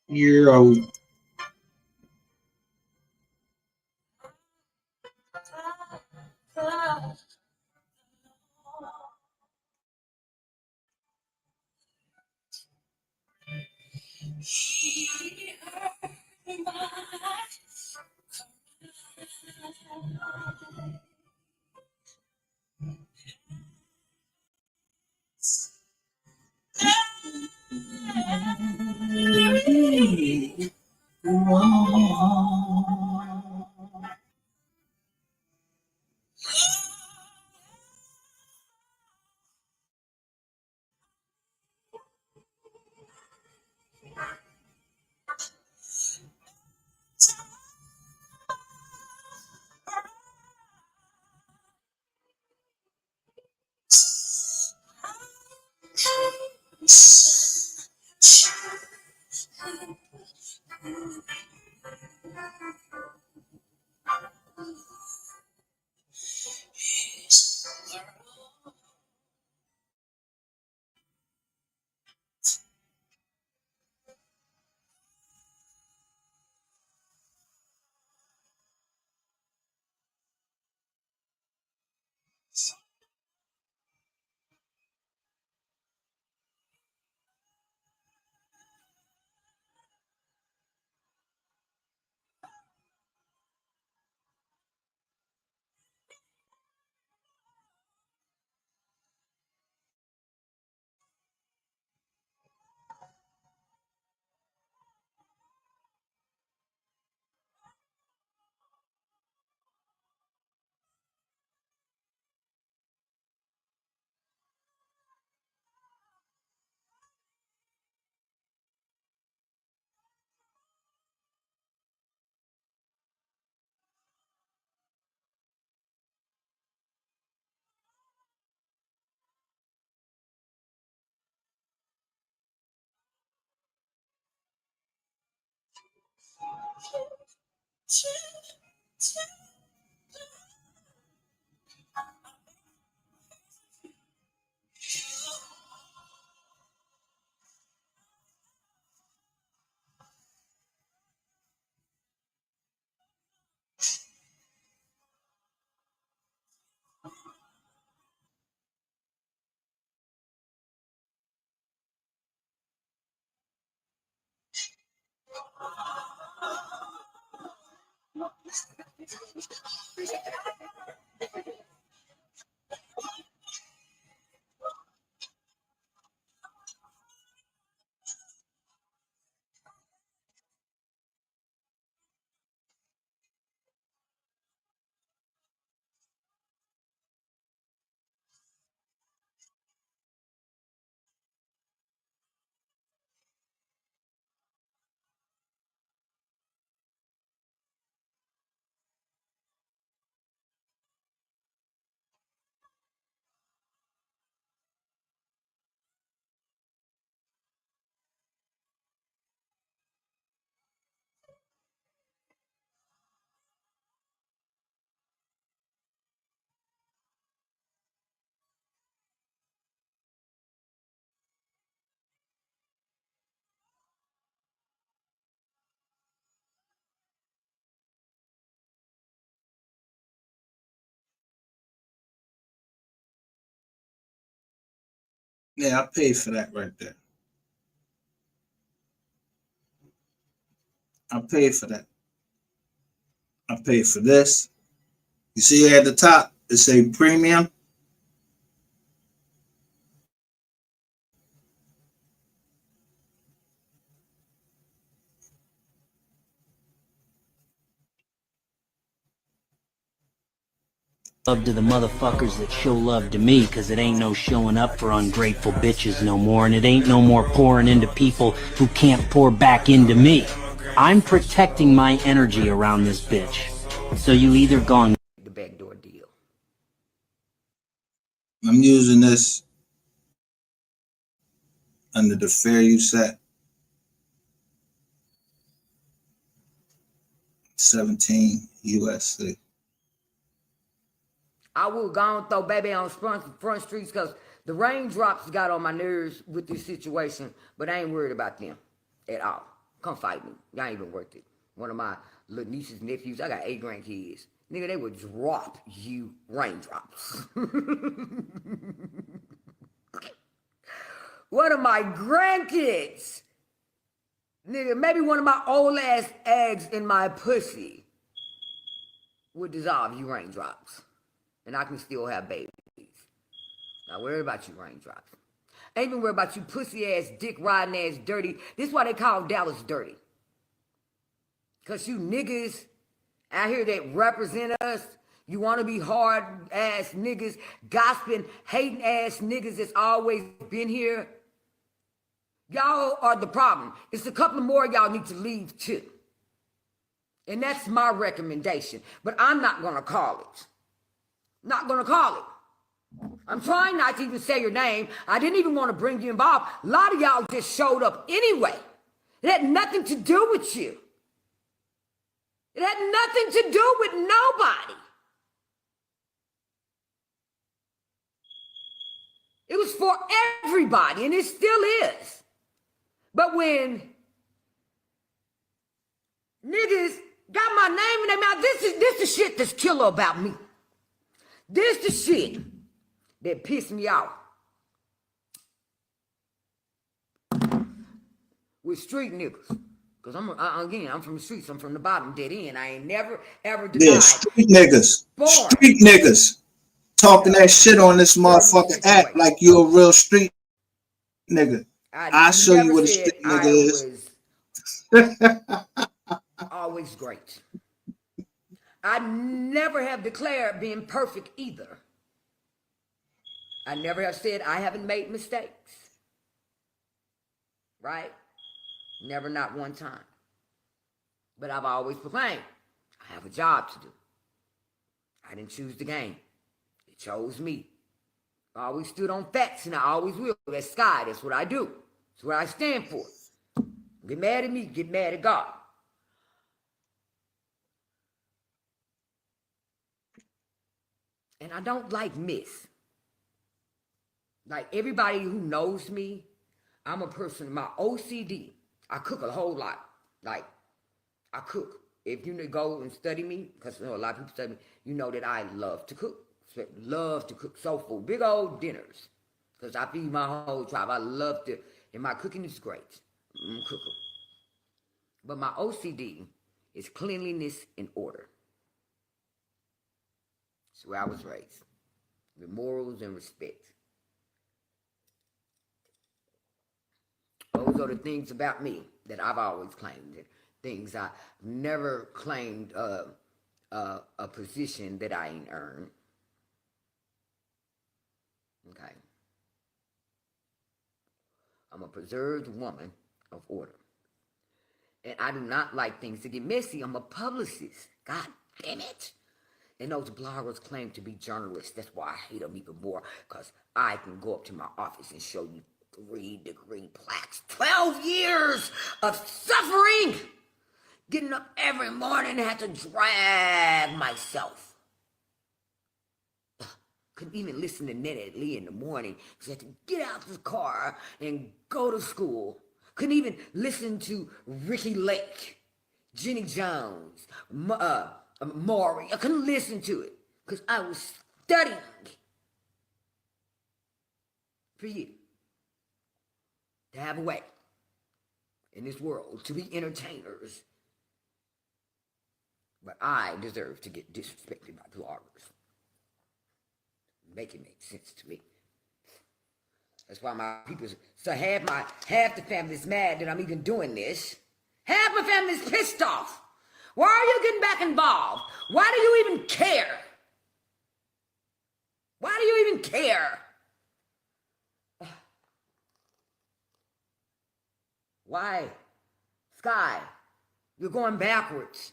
Euro. Yeah, I paid for that right there. I paid for that. I paid for this. You see at the top, it say premium. Love to the motherfuckers that show love to me, cause it ain't no showing up for ungrateful bitches no more, and it ain't no more pouring into people who can't pour back into me. I'm protecting my energy around this bitch. So you either gone the backdoor deal. I'm using this under the fair use act 17 USC. I will go and throw baby on front streets because the raindrops got on my nerves with this situation, but I ain't worried about them at all. Come fight me. Y'all ain't even worth it. One of my little nieces, nephews, I got 8 grandkids. Nigga, they would drop you raindrops. One of my grandkids, nigga, maybe one of my old ass eggs in my pussy would dissolve you raindrops. And I can still have babies. Not worry about you raindrops. Ain't even worry about you pussy ass, dick riding ass dirty. This is why they call Dallas dirty. Because you niggas out here that represent us, you want to be hard ass niggas, gossiping, hating ass niggas that's always been here. Y'all are the problem. It's a couple more y'all need to leave too. And that's my recommendation. But I'm not going to call it. Not going to call it. I'm trying not to even say your name. I didn't even want to bring you involved. A lot of y'all just showed up anyway. It had nothing to do with you. It had nothing to do with nobody. It was for everybody, and it still is. But when niggas got my name in their mouth, this the shit that's killer about me. This the shit that pissed me off. With street niggas. Because I'm from the streets. I'm from the bottom, dead end. I ain't never, ever denied. Yeah, street niggas. Born. Street niggas. Talking that shit on this motherfucking app like you a real street nigga. I'll show you what a street nigga is. Always great. I never have declared being perfect either. I never have said I haven't made mistakes. Right? Never, not one time. But I've always proclaimed, I have a job to do. I didn't choose the game. It chose me. I always stood on facts, and I always will. That's Sky. That's what I do. That's what I stand for. Get mad at me, get mad at God. And I don't like miss. Like everybody who knows me, I'm a person, my OCD, I cook a whole lot. Like, I cook. If you go and study me, because a lot of people study me, you know that I love to cook. Love to cook soul food, big old dinners. Because I feed my whole tribe. I love to, and my cooking is great. I'm a cooker. But my OCD is cleanliness and order. That's where I was raised. With morals and respect. Those are the things about me that I've always claimed. Things I never claimed a position that I ain't earned. Okay. I'm a preserved woman of order. And I do not like things to get messy. I'm a publicist. God damn it. And those bloggers claim to be journalists. That's why I hate them even more. Because I can go up to my office and show you 3-degree plaques. 12 years of suffering. Getting up every morning and have to drag myself. Couldn't even listen to Ned Lee in the morning because I had to get out of the car and go to school. Couldn't even listen to Ricky Lake, Jenny Jones, Maury. I couldn't listen to it because I was studying for you to have a way in this world to be entertainers. But I deserve to get disrespected by bloggers. Make it make sense to me. That's why my people, so half the family's mad that I'm even doing this. Half my family's pissed off. Why are you getting back involved? Why do you even care? Why do you even care? Why? Sky, you're going backwards.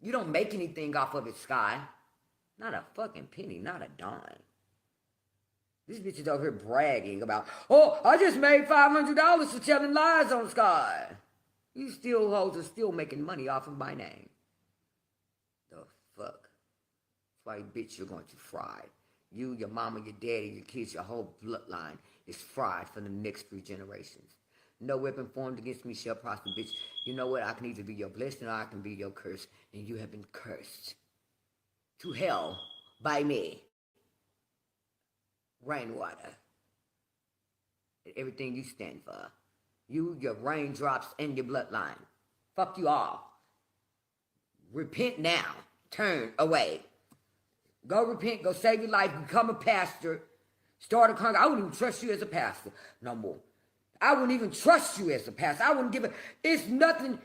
You don't make anything off of it, Sky. Not a fucking penny, not a dime. This bitch is over here bragging about, oh, I just made $500 for telling lies on Sky. You still hoes are still making money off of my name. The fuck? That's why, bitch, you're going to fry You, your mama, your daddy, your kids, your whole bloodline is fried for the next 3 generations. No weapon formed against me shall prosper, bitch. You know what? I can either be your blessing or I can be your curse. And you have been cursed to hell by me. Rainwater. Everything you stand for. You, your raindrops, and your bloodline. Fuck you all. Repent now. Turn away. Go repent. Go save your life. Become a pastor. Start a congregation. I wouldn't even trust you as a pastor no more. I wouldn't even trust you as a pastor. I wouldn't give it. It's nothing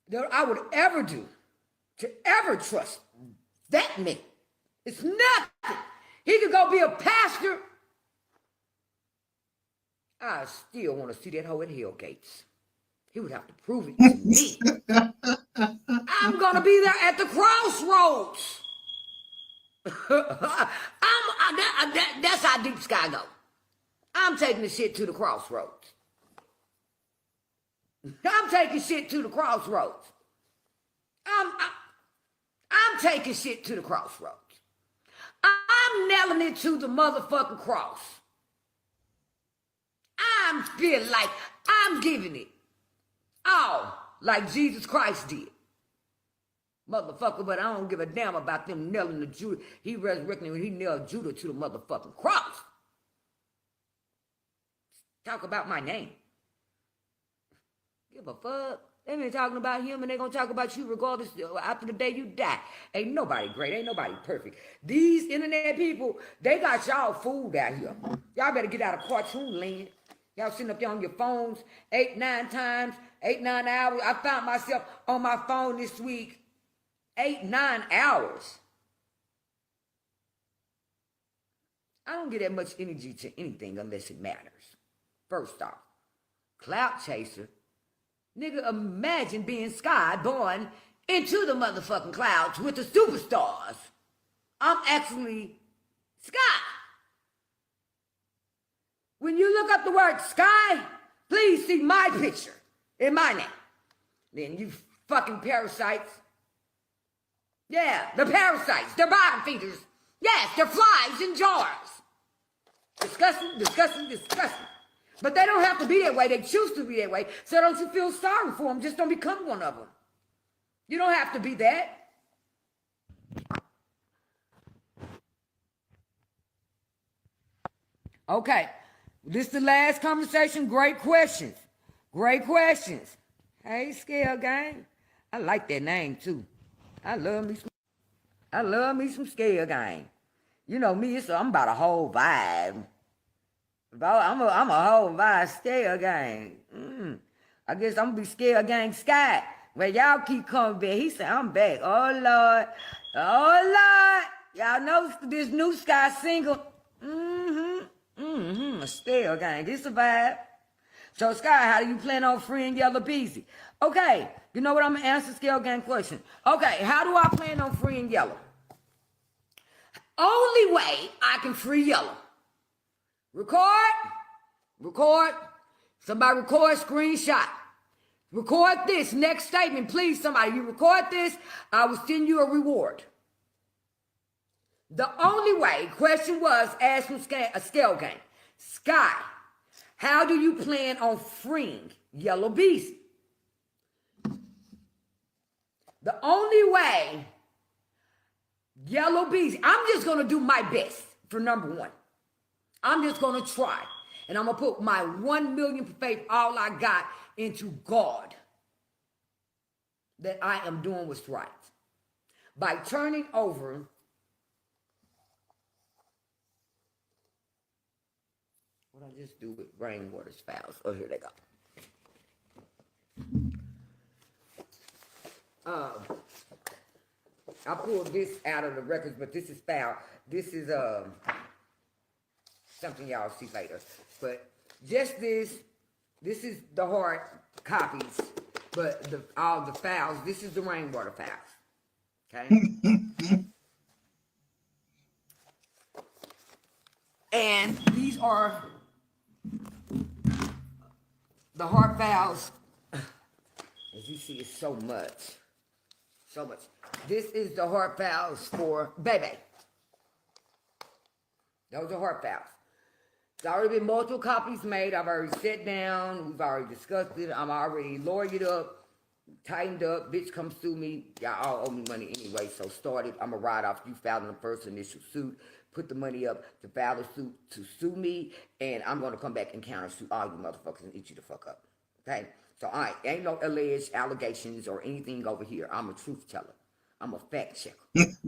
that I would ever do to ever trust that man. It's nothing. He could go be a pastor. I still want to see that hoe at Hell Gates. He would have to prove it to me. I'm going to be there at the crossroads. That's how deep sky go. I'm taking the shit to the crossroads. I'm taking shit to the crossroads. I'm taking shit to the crossroads. I'm nailing it to the motherfucking cross. I'm feeling like I'm giving it all like Jesus Christ did. Motherfucker, but I don't give a damn about them nailing the Judah. He resurrected when he nailed Judah to the motherfucking cross. Talk about my name. Give a fuck. They been talking about him and they gonna talk about you regardless after the day you die. Ain't nobody great. Ain't nobody perfect. These internet people, they got y'all fooled out here. Y'all better get out of cartoon land. Y'all sitting up there on your phones 8, 9 times, 8, 9 hours. I found myself on my phone this week 8, 9 hours. I don't get that much energy to anything unless it matters. First off, clout chaser. Nigga, imagine being Sky born into the motherfucking clouds with the superstars. I'm actually Sky. When you look up the word Sky, please see my picture in my name. Then you fucking parasites. Yeah, the parasites, they're bottom feeders. Yes, they're flies in jars. Disgusting, disgusting, disgusting. But they don't have to be that way. They choose to be that way. So don't you feel sorry for them. Just don't become one of them. You don't have to be that. Okay. This is the last conversation. Great questions. Great questions. Hey, Scale Gang. I like that name, too. I love me some Scale Gang. You know me, I'm about a whole vibe. I'm a whole vibe Scale Gang. I guess I'm gonna be Scale Gang Sky. Well, y'all keep coming back. He said, I'm back. Oh, Lord. Oh, Lord. Y'all know this new Sky single. A Scale Gang. This a vibe. So, Sky, how do you plan on freeing Yellow Beezy? Okay, you know what? I'm gonna answer Scale Gang question. Okay, how do I plan on freeing Yellow? Only way I can free Yellow. Record. Somebody record, screenshot. Record this next statement, please. Somebody, you record this, I will send you a reward. The only way, question was asked from a Scale Gang. Sky, how do you plan on freeing Yellow Beezy? The only way, Yellow Beezy, I'm just going to do my best for number 1. I'm just going to try. And I'm going to put my 1 million faith, all I got, into God. That I am doing what's right. By turning over what I just do with Rainwater's files. Oh, here they go. I pulled this out of the records, but this is foul. This is something y'all see later. But just this is the hard copies, but all the files, this is the Rainwater files. Okay? And these are the hard files. As you see, it's so much. So much. This is the hard files for Baby. Those are heart valves. It's already been multiple copies made. I've already sat down. We've already discussed it. I'm already lawyered up, tightened up. Bitch, come sue me. Y'all all owe me money anyway, so start it. I'm going to ride off you filing the first initial suit, put the money up to file the suit to sue me, and I'm going to come back and counter sue all you motherfuckers and eat you the fuck up. Okay? So, all right, ain't no alleged allegations or anything over here. I'm a truth teller. I'm a fact checker.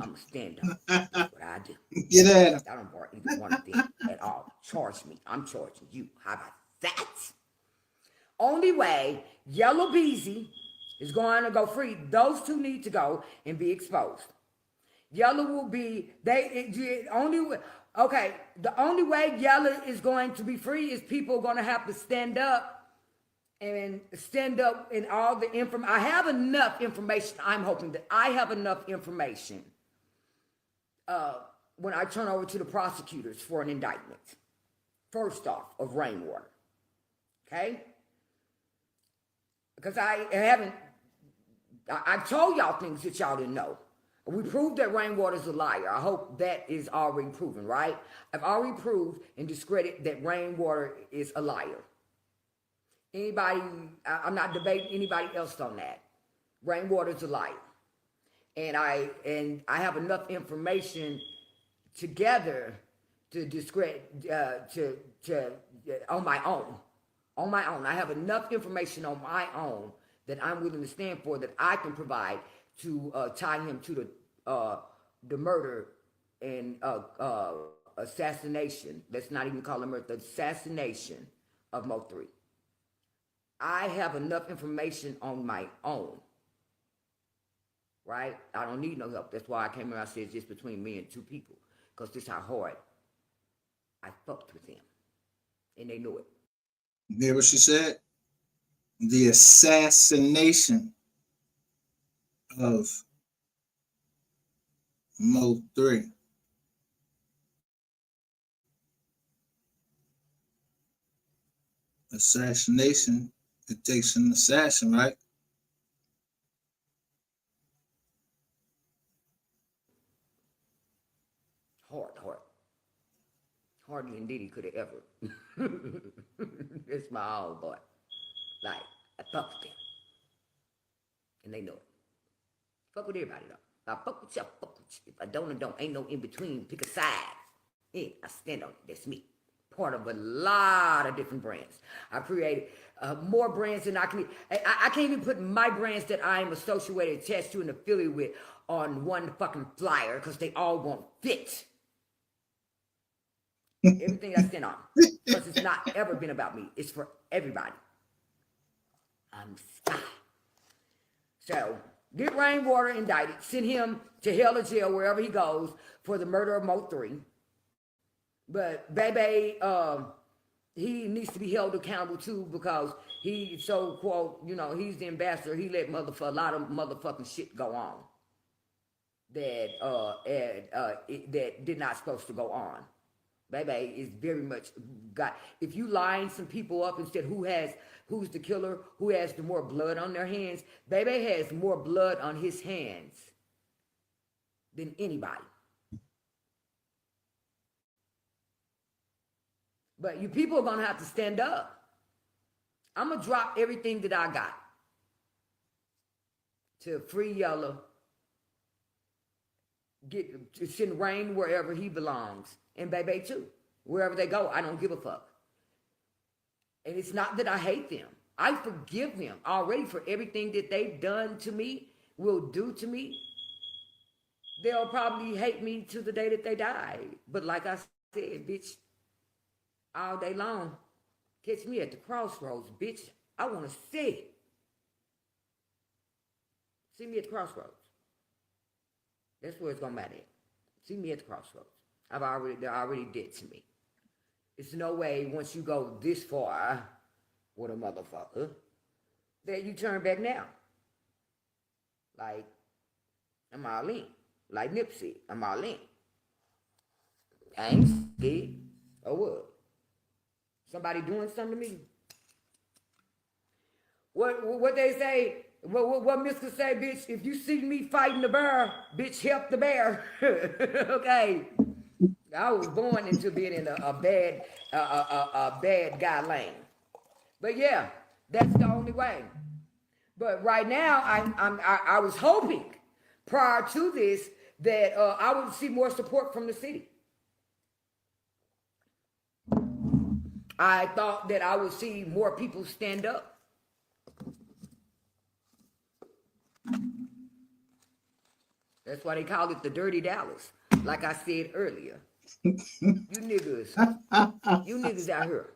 I'm a stand-up. That's what I do. Get at him. I don't bar either one of them at all. Charge me. I'm charging you. How about that? Only way Yellow Beezy is going to go free. Those two need to go and be exposed. Yellow will be, the only way Yellow is going to be free is people are going to have to stand up and stand up in all the information. I have enough information. I'm hoping that I have enough information when I turn over to the prosecutors for an indictment. First off, of rainwater. Okay? Because I've told y'all things that y'all didn't know. We proved that rainwater's a liar. I hope that is already proven, right? I've already proved and discredited that rainwater is a liar. Anybody, I'm not debating anybody else on that. Rainwater's a liar. And I have enough information together to discredit, on my own. On my own. I have enough information on my own that I'm willing to stand for, that I can provide to tie him to the murder and assassination. Let's not even call it murder, the assassination of Mo3. I have enough information on my own, right? I don't need no help. That's why I came here. I said it's just between me and two people, because this is how hard I fucked with them, and they knew it. You hear what she said? The assassination of Mo3. Assassination, it takes an assassin, right? Harder than Diddy could have ever. It's my old boy. Like, I fuck with them. And they know it. Fuck with everybody though. If I fuck with you, I fuck with you. If I don't, I don't. Ain't no in between. Pick a side. Yeah, I stand on it. That's me. Part of a lot of different brands. I created more brands than I can. I can't even put my brands that I am associated, attached to, and affiliated with on one fucking flyer because they all won't fit. Everything I stand on. Because it's not ever been about me. It's for everybody. I'm Sky. So, get Rainwater indicted. Send him to hell or jail, wherever he goes, for the murder of Mo3. But Bebe, he needs to be held accountable too, because he so quote, he's the ambassador. He let a lot of motherfucking shit go on that that did not supposed to go on. Bebe is very much got. If you line some people up and said who's the killer, who has the more blood on their hands, Bebe has more blood on his hands than anybody. But you people are gonna have to stand up. I'm gonna drop everything that I got to free Yellow. Send Rain wherever he belongs, and Bebe too. Wherever they go, I don't give a fuck. And it's not that I hate them. I forgive them already for everything that they've done to me, will do to me. They'll probably hate me to the day that they die. But like I said, bitch, all day long, catch me at the crossroads, bitch. I want to see it. See me at the crossroads. That's where it's gonna matter. See me at the crossroads. They're already dead to me. It's no way once you go this far with a motherfucker that you turn back now. Like, I'm all in. Like Nipsey, I'm all in. I ain't scared. Or what? Somebody doing something to me? What they say? What Mr. say, bitch? If you see me fighting the bear, bitch, help the bear. Okay. I was born into being in a bad guy lane. But yeah, that's the only way. But right now, I was hoping prior to this that I would see more support from the city. I thought that I would see more people stand up. That's why they call it the Dirty Dallas. Like I said earlier. You niggas out here.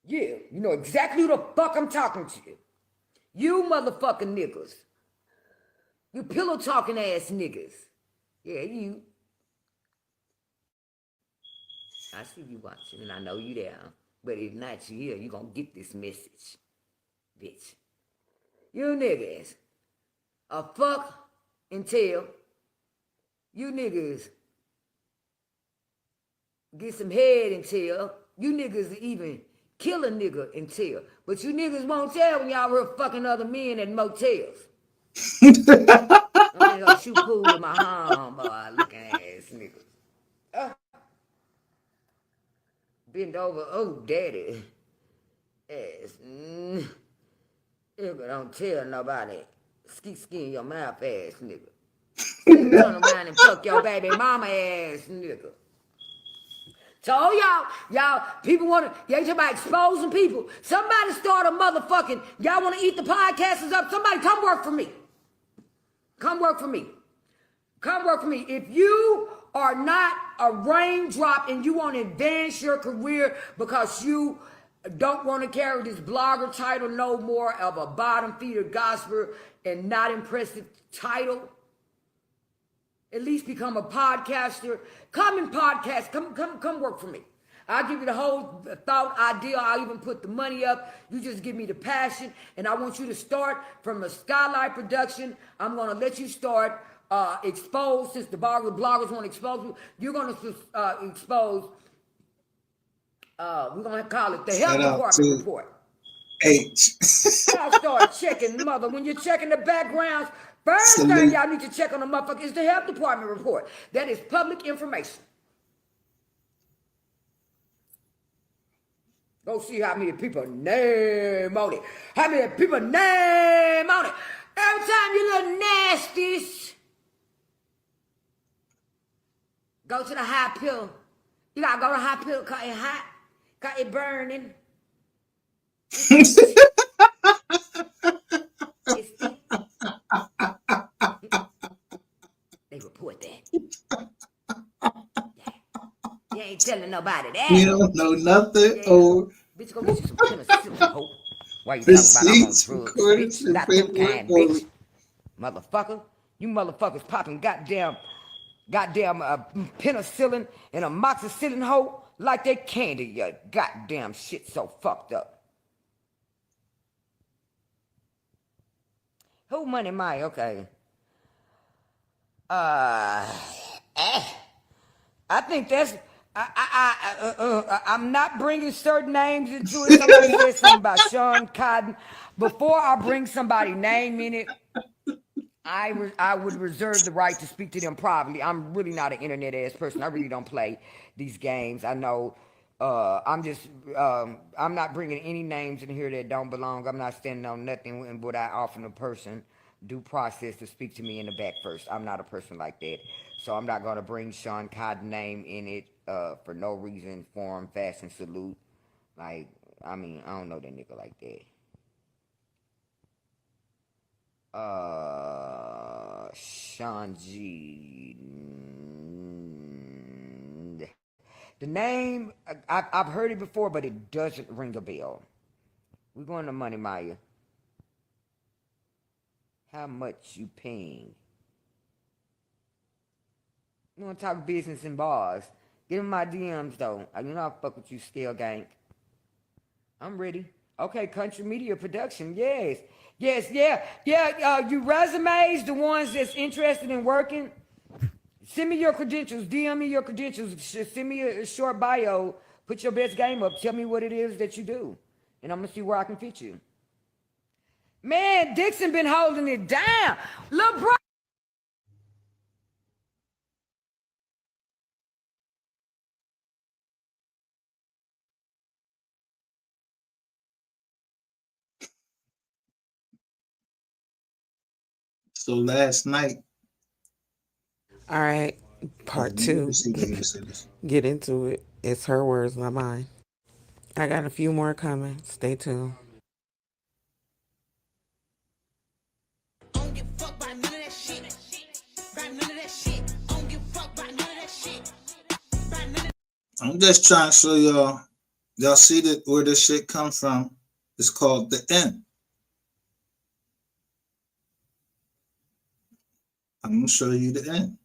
Yeah, you know exactly who the fuck I'm talking to. You motherfucking niggas. You pillow talking ass niggas. Yeah, you. I see you watching and I know you there. But if not you here, you gonna get this message. Bitch. You niggas. A fuck until you niggas get some head until you niggas even kill a nigga until. But you niggas won't tell when y'all were fucking other men at motels. I'm in a shoe pool with my homeboy looking ass niggas. Bend over, oh daddy. Ass. Nigga, don't tell nobody. Skin your mouth ass nigga. Turn around and fuck your baby mama ass nigga. So y'all, people want to, y'all talking about exposing people. Somebody start a motherfucking, y'all want to eat the podcasters up? Somebody come work for me. Come work for me. Come work for me. If you are not a raindrop and you want to advance your career because you don't want to carry this blogger title no more of a bottom feeder gospel and not impressive title, at least become a podcaster. Come and podcast. Come work for me. I'll give you the whole thought idea. I'll even put the money up. You just give me the passion. And I want you to start from a Skylight production. I'm going to let you start expose, since the bloggers want to expose you. You're going to expose, we're going to call it the health department report. Y'all start checking, mother. When you're checking the backgrounds, first thing y'all need to check on the motherfucker is the health department report. That is public information. Go see how many people name on it. How many people name on it. Every time you little nasties go to the high pill. You gotta go to the high pill cause it hot, cause it burning. They report that. You ain't telling nobody that. You don't know nothing. Yeah. Oh, bitch, go get you some penicillin, hope. Why you talking about I'm on drugs, bitch? Not them kind, bitch. Motherfucker. You motherfuckers popping goddamn penicillin and amoxicillin hoe like they candy. Your goddamn shit so fucked up. Who money my? Okay. I think that's... I'm not bringing certain names into it. Somebody said something about Sean Cotton. Before I bring somebody's name in it, I would reserve the right to speak to them privately. I'm really not an internet ass person. I really don't play these games. I know. I'm not bringing any names in here that don't belong. I'm not standing on nothing without offering a person due process to speak to me in the back first. I'm not a person like that. So I'm not going to bring Sean Cotton's name in it for no reason, form, fashion, salute. Like, I mean, I don't know that nigga like that. Sean G. The name, I've heard it before, but it doesn't ring a bell. We're going to Money Maya. How much you paying? You want to talk business and bars? Get in my DMs, though. You know I fuck with you, Scale Gang. I'm ready. Okay, Country Media Production. Yes. You resumes, the ones that's interested in working. Send me your credentials. DM me your credentials. Send me a short bio. Put your best game up. Tell me what it is that you do. And I'm going to see where I can fit you. Man, Dixon been holding it down. LeBron. So last night, All right, part let me two. see. Let me see this. Get into it. It's her words, not mine. I got a few more coming. Stay tuned. I'm just trying to show y'all. Y'all see that where this shit comes from? It's called the N. I'm gonna show you the N.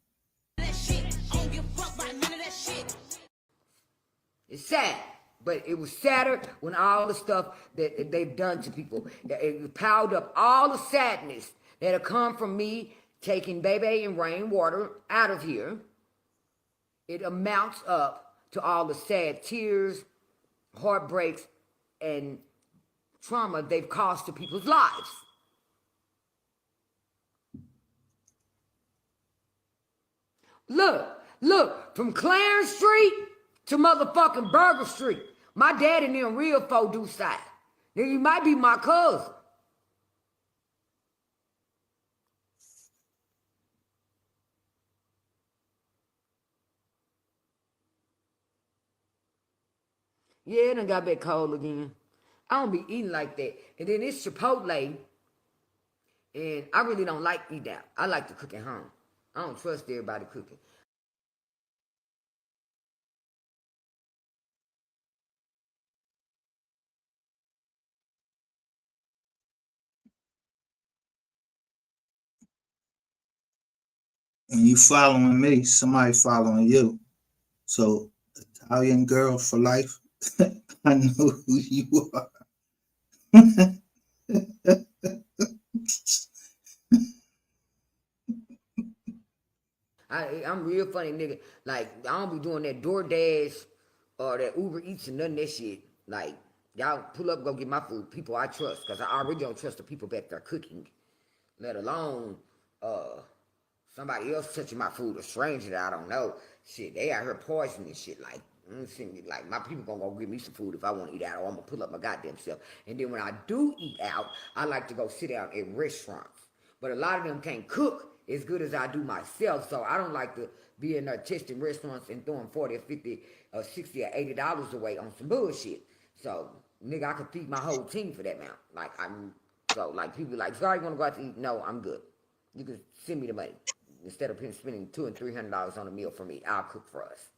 It's sad, but it was sadder when all the stuff that they've done to people, it piled up all the sadness that had come from me taking Baby and Rainwater out of here. It amounts up to all the sad tears, heartbreaks, and trauma they've caused to people's lives. Look, from Clarence Street to motherfucking Burger Street. My dad and them real folk do side. Then you might be my cousin. Yeah, it done got back cold again. I don't be eating like that. And then it's Chipotle, and I really don't like eating out. I like to cook at home. I don't trust everybody cooking. When you following me, somebody following you. So Italian girl for life. I know who you are. I'm real funny, nigga. Like, I don't be doing that DoorDash or that Uber Eats and none of that shit. Like, y'all pull up, go get my food. People I trust, because I already don't trust the people back there cooking, let alone somebody else touching my food, a stranger that I don't know. Shit, they out here poisoning shit. Like my people gonna go get me some food if I want to eat out, or I'm gonna pull up my goddamn self. And then when I do eat out, I like to go sit down at restaurants. But a lot of them can't cook as good as I do myself, so I don't like to be in there testing restaurants and throwing 40 or 50 or 60 or $80 away on some bullshit. So, nigga, I could feed my whole team for that amount. Like people like, sorry, you wanna go out to eat? No, I'm good. You can send me the money. Instead of spending $200 and $300 on a meal for me, I'll cook for us.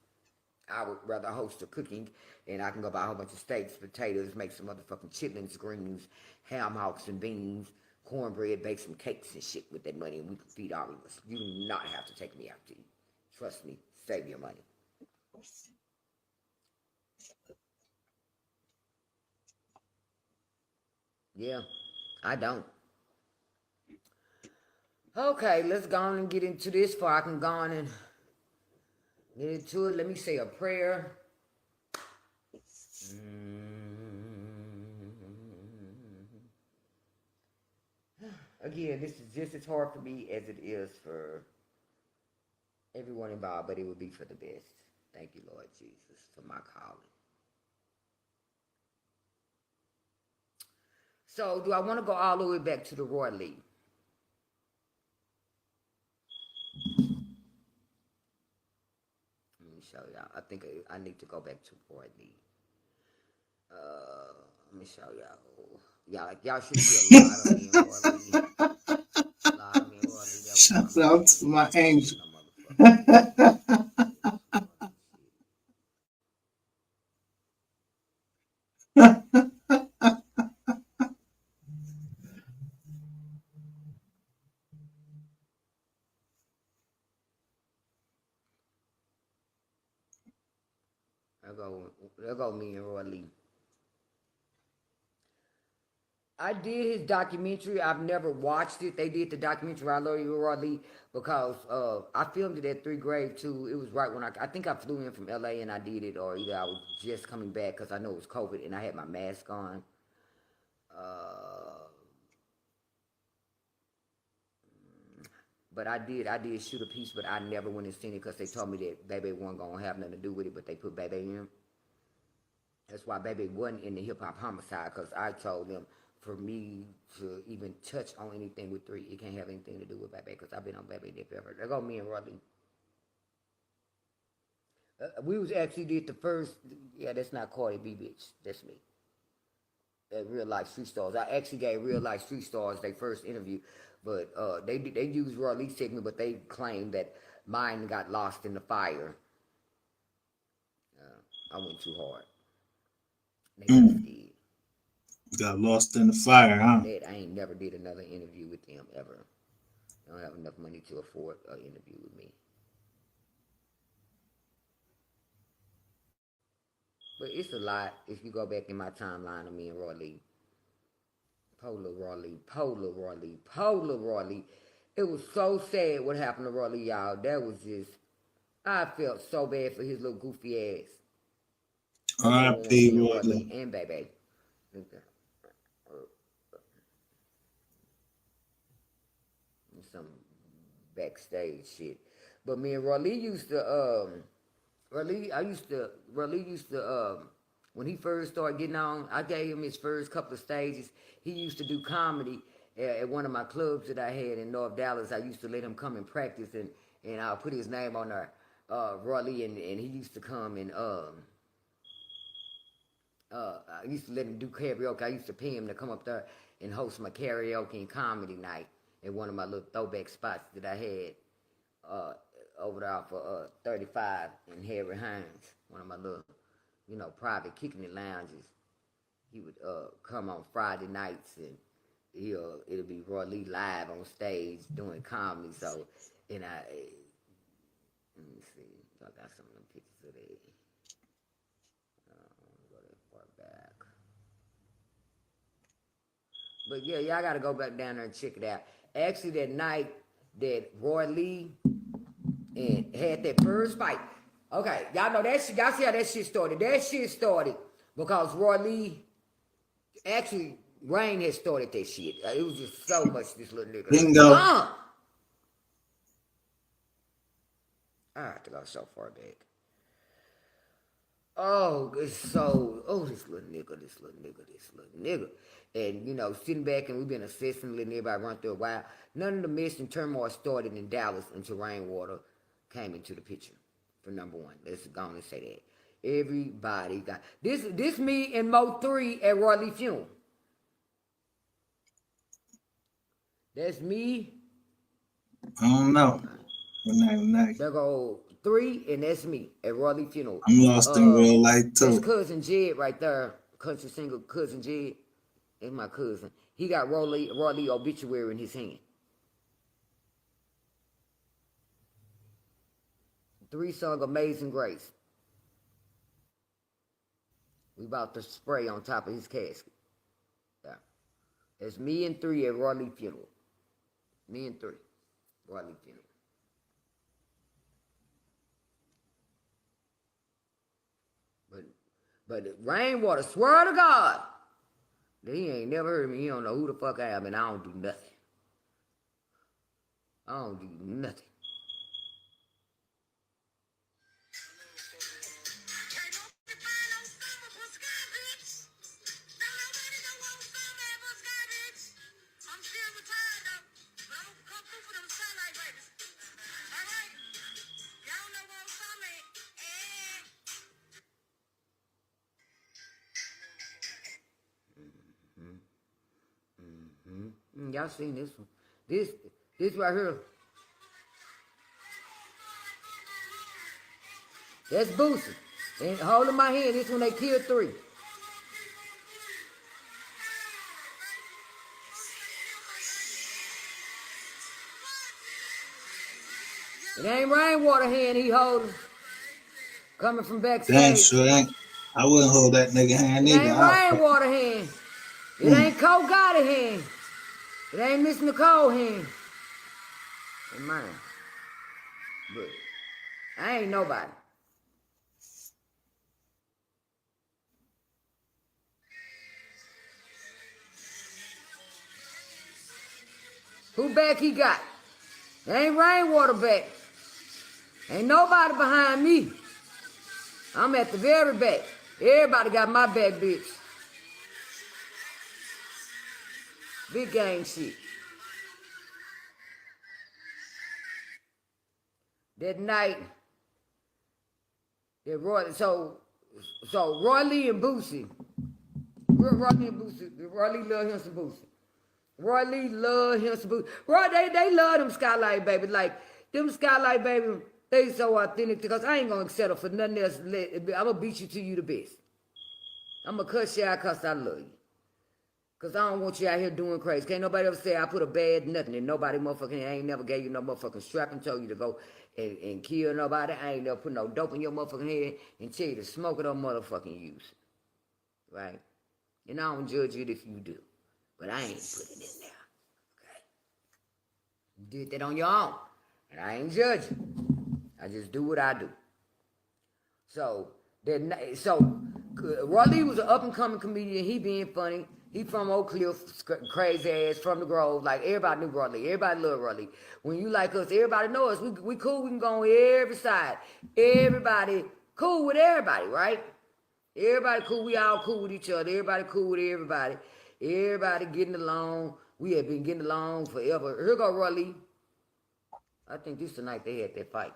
I would rather host the cooking, and I can go buy a whole bunch of steaks, potatoes, make some motherfucking chitlins, greens, ham hocks and beans, cornbread, bake some cakes and shit with that money, and we can feed all of us. You do not have to take me out to eat. Trust me, save your money. Yeah, I don't. Okay, let's go on and get into this before I can go on and get into it. Let me say a prayer. Again, this is just as hard for me as it is for everyone involved, but it would be for the best. Thank you, Lord Jesus, for my calling. So, do I want to go all the way back to the Roy Lee? Let me show y'all. I think I need to go back to Roy Lee. Let me show y'all. Y'all should see a lot of me and Roy Lee. A lot of me and Roy Lee. That was Shout my out man. to my angel. No motherfucking. There go me and Roy Lee. I did his documentary. I've never watched it. They did the documentary. I love you, Roy Lee, because I filmed it at Three Grave too. It was right when I think I flew in from LA and I did it, or either I was just coming back because I know it was COVID and I had my mask on. Uh, but I did shoot a piece, but I never went and seen it because they told me that Baby wasn't gonna have nothing to do with it, but they put Baby in. That's why Baby wasn't in the hip hop homicide, because I told them for me to even touch on anything with 3. It can't have anything to do with Baby because I've been on Baby Dick forever. There go me and Rodley. We was actually did the first. Yeah, that's not Cardi B, bitch. That's me. Real life street stars. I actually gave real life street stars their first interview, but they used Raw Lee segment, but they claimed that mine got lost in the fire. I went too hard. They just did. Got lost in the fire, huh? I ain't never did another interview with them ever. I don't have enough money to afford an interview with me. But it's a lot if you go back in my timeline of me and Roy Lee. Polar Roy Lee. It was so sad what happened to Roy Lee, y'all. That was just, I felt so bad for his little goofy ass. R.I.P. Roy Lee and Baby. Some backstage shit. But me and Roy Lee used to, when he first started getting on, I gave him his first couple of stages. He used to do comedy at one of my clubs that I had in North Dallas. I used to let him come and practice, and I'll put his name on there, Roy Lee, and he used to come and, I used to let him do karaoke. I used to pay him to come up there and host my karaoke and comedy night at one of my little throwback spots that I had over there for 35 in Harry Hines, one of my little, private kicking it lounges. He would come on Friday nights, and it'll be Roy Lee live on stage doing comedy. So, and let me see, I got some of them pictures of that. Go that far back. But yeah, y'all gotta go back down there and check it out. Actually, that night that Roy Lee and had that first fight. Okay, y'all know that shit. Y'all see how that shit started. That shit started because Roy Lee, actually, Rain had started that shit. It was just so much this little nigga. Bingo. I have to go so far back. Oh, this little nigga. And, sitting back and we've been assessing, letting everybody run through a while. None of the mess and turmoil started in Dallas until Rainwater came into the picture for number one. Let's go on and say that. Everybody got this me and Mo 3 at Roy Lee funeral. That's me. I don't know. Night. There go 3, and that's me at Roy Lee funeral. I'm lost in real life too. That's cousin Jed right there, country singer cousin Jed. That's my cousin. He got Roy Lee obituary in his hand. 3 sung Amazing Grace. We about to spray on top of his casket. Yeah. It's me and 3 at Roy Lee funeral. Me and 3. Roy Lee funeral. But Rainwater, swear to God, that he ain't never heard me. He don't know who the fuck I am, and I don't do nothing. Y'all seen this one? This right here. That's Boosie. And holding my hand, this when they killed 3. It ain't Rainwater hand he holding. Coming from backstage. Damn sure ain't. I wouldn't hold that nigga hand either. It ain't Rainwater hand. It ain't Cole Gotti hand. It ain't Miss Nicole hand. It's mine. But I ain't nobody. Who back he got? It ain't Rainwater back. Ain't nobody behind me. I'm at the very back. Everybody got my back, bitch. Big gang shit. That night, that Roy, so Roy Lee and Boosie, Roy Lee love him some Boosie. Roy Lee love him some Boosie. Roy, they love them Skylight Baby. Like, them Skylight Baby, they so authentic because I ain't gonna settle for nothing else. I'm gonna beat you till you the best. I'm gonna cuss you out because I love you. Because I don't want you out here doing crazy. Can't nobody ever say I put a bad nothing in nobody motherfucking. I ain't never gave you no motherfucking strap and told you to go and kill nobody. I ain't never put no dope in your motherfucking head and tell you to smoke it or motherfucking use it. Right? And I don't judge it if you do. But I ain't put it in there. Okay? You did that on your own. And I ain't judging. I just do what I do. So Roy Lee was an up-and-coming comedian. He being funny. He from Oak Cliff, crazy ass, from the Grove. Like, everybody knew Roy Lee. Everybody loved Roy Lee. When you like us, everybody know us. We cool. We can go on every side. Everybody cool with everybody, right? Everybody cool. We all cool with each other. Everybody cool with everybody. Everybody getting along. We have been getting along forever. Here go Roy Lee. I think this the night they had that fight.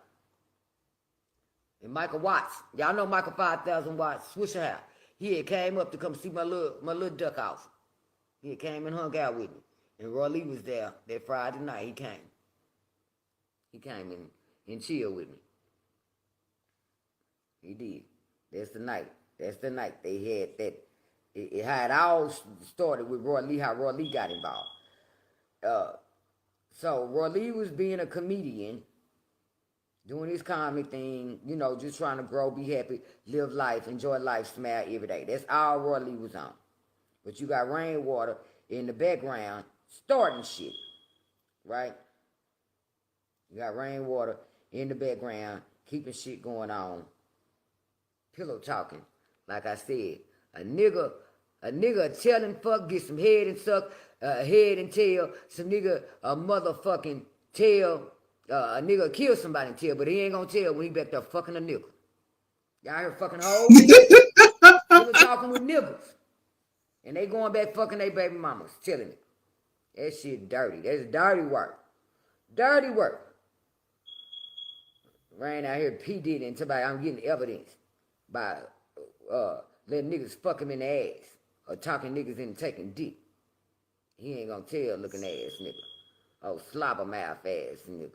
And Michael Watts. Y'all know Michael 5,000 Watts. Swisher hat. He had came up to come see my little duck house. He had came and hung out with me. And Roy Lee was there that Friday night. He came. He came and chilled with me. He did. That's the night. That's the night they had that. It had all started with Roy Lee, how Roy Lee got involved. So Roy Lee was being a comedian, doing his comedy thing, you know, just trying to grow, be happy, live life, enjoy life, smile every day. That's all Roy Lee was on. But you got Rainwater in the background starting shit, right? You got Rainwater in the background, keeping shit going on. Pillow talking, like I said. A nigga telling fuck, get some head and suck, head and tail. Some nigga a motherfucking tail. A nigga kill somebody and tell, but he ain't gonna tell when he back there fucking a nigga. Y'all heard fucking whole niggas. People talking with niggas. And they going back fucking their baby mamas, telling it. That shit dirty. That's dirty work. Dirty work. Ran out here P. Diddy and somebody, I'm getting evidence by letting niggas fuck him in the ass or talking niggas into taking dick. He ain't gonna tell looking ass nigga. Oh, slobber mouth ass nigga.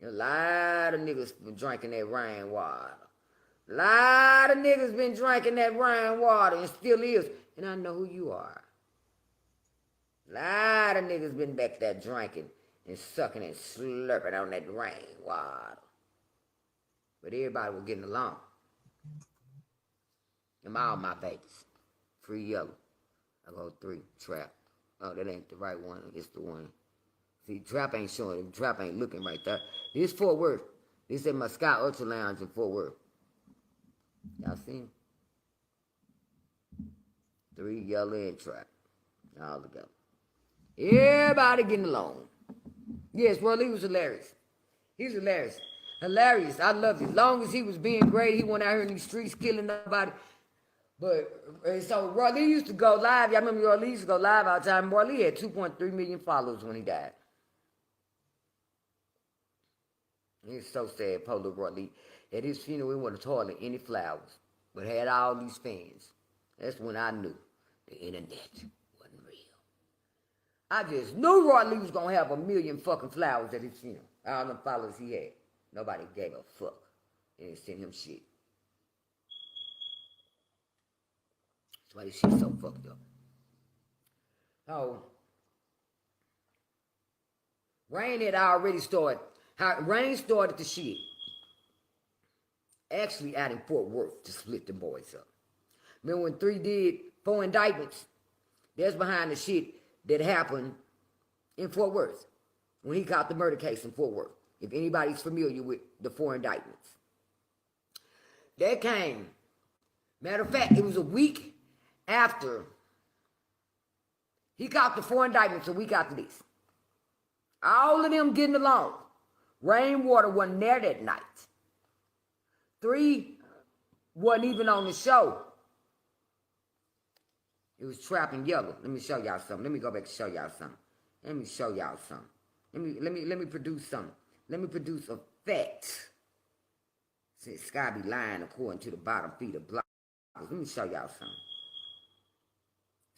A lot of niggas been drinking that rainwater. A lot of niggas been drinking that rainwater and still is. And I know who you are. A lot of niggas been back there drinking and sucking and slurping on that rainwater. But everybody was getting along. And all my babies. Free yellow. I go 3, trap. Oh, that ain't the right one. It's the one. See, trap ain't showing. Trap ain't looking right there. This Fort Worth. This at my Sky Ultra Lounge in Fort Worth. Y'all seen? 3 yellow and trap. All together. Everybody getting along. Yes, well, he was hilarious. He's hilarious. Hilarious. I love it. As long as he was being great, he went out here in these streets killing nobody. But, so Roy Lee used to go live. Y'all remember Roy Lee used to go live all the time. Roy Lee had 2.3 million followers when he died. It's so sad, Polo Roy Lee. At his funeral, he wasn't toiling any flowers, but had all these fans. That's when I knew the internet wasn't real. I just knew Roy Lee was going to have 1 million fucking flowers at his funeral. All them followers he had. Nobody gave a fuck. They didn't send him shit. That's why this shit's so fucked up. Oh. Rain had already started. Rain started the shit. Actually out in Fort Worth to split the boys up. Remember when 3 did 4 indictments? That's behind the shit that happened in Fort Worth. When he caught the murder case in Fort Worth. If anybody's familiar with the 4 indictments. That came. Matter of fact, it was a week after he caught the 4 indictments, a week after this. All of them getting along. Rainwater wasn't there that night. 3 wasn't even on the show. It was trapping yellow. Let me show y'all something. Let me go back and show y'all something. Let me show y'all something. Let me produce something. Let me produce a fact. Since Sky be lying according to the bottom feed of bloggers. Let me show y'all something.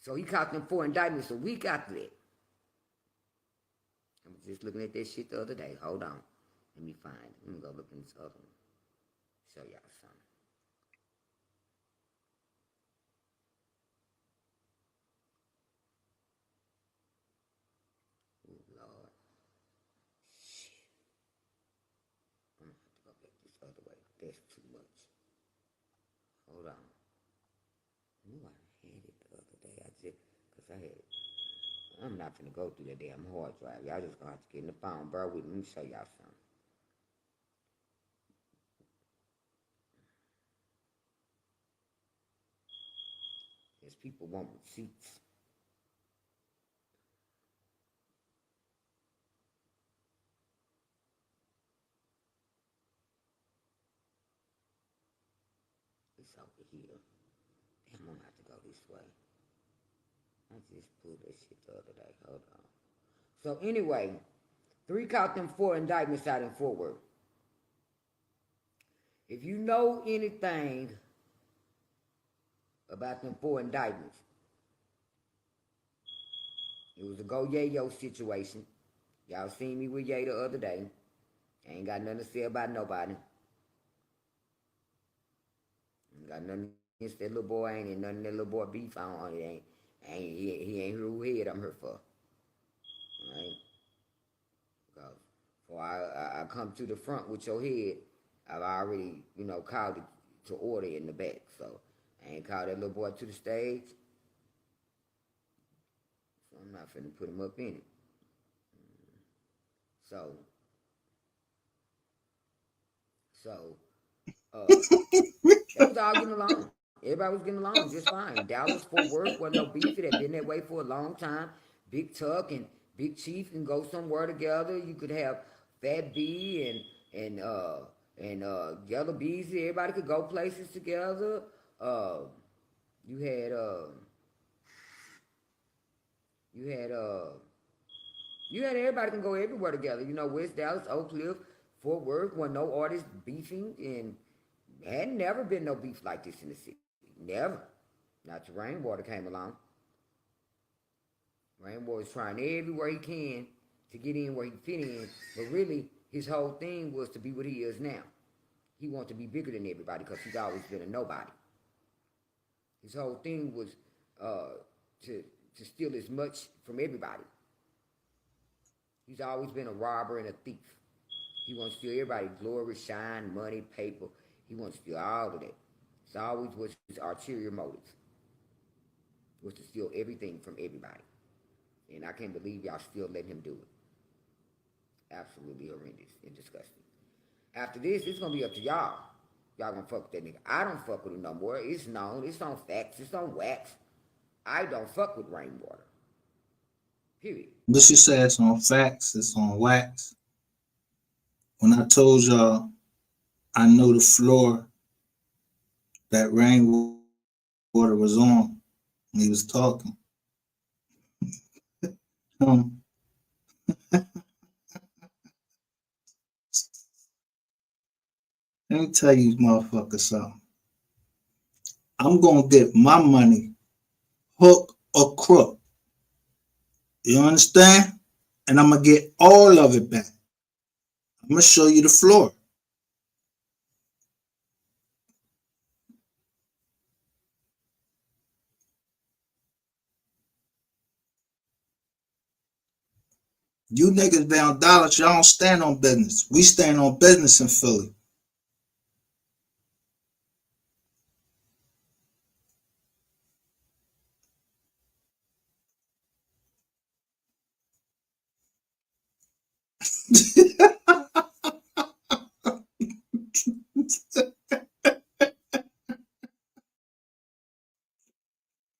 So he caught them 4 indictments a week after that. I was just looking at that shit the other day. Hold on. Let me find it. Let me go look in this other one. Show y'all something. Oh, Lord. Shit. I'm going to have to go back this other way. That's too much. Hold on. I knew I had it the other day. Because I had it. I'm not finna go through that damn hard drive. Y'all just gonna have to get in the phone. Bro, let me show y'all something. There's people want receipts. It's over here. Damn, I'm gonna have to go this way. I just pulled that shit the other day. Hold on. So anyway, 3 caught them 4 indictments out in Fort Worth. If you know anything about them 4 indictments, it was a go yayo situation. Y'all seen me with Ye the other day. I ain't got nothing to say about nobody. Ain't got nothing against that little boy. Ain't nothing that little boy beef on. He ain't who head I'm here for. Right? Because before I come to the front with your head, I've already, called it to order in the back. So I ain't called that little boy to the stage. So I'm not finna put him up in it. So they was all getting along. Everybody was getting along just fine. Dallas, Fort Worth, wasn't no beef. It had been that way for a long time. Big Tuck and Big Chief can go somewhere together. You could have Fat B and Yellow Beezy. Everybody could go places together. You had everybody can go everywhere together. West Dallas, Oak Cliff, Fort Worth, wasn't no artists beefing, and had never been no beef like this in the city. Never. Not till Rainwater came along. Rainwater's trying everywhere he can to get in where he fit in, but really his whole thing was to be what he is now. He wanted to be bigger than everybody because he's always been a nobody. His whole thing was to steal as much from everybody. He's always been a robber and a thief. He wants to steal everybody's glory, shine, money, paper. He wants to steal all of that. It's always was his ulterior motive, was to steal everything from everybody. And I can't believe y'all still letting him do it. Absolutely horrendous and disgusting. After this, it's going to be up to y'all. Y'all going to fuck with that nigga. I don't fuck with him no more. It's known. It's on facts. It's on wax. I don't fuck with Rainwater. Period. But you say it's on facts. It's on wax. When I told y'all I know the floor that Rainwater was on when he was talking. Let me tell you motherfuckers something. I'm going to get my money, hook or crook. You understand? And I'm going to get all of it back. I'm going to show you the floor. You niggas down Dallas, y'all don't stand on business. We stand on business in Philly.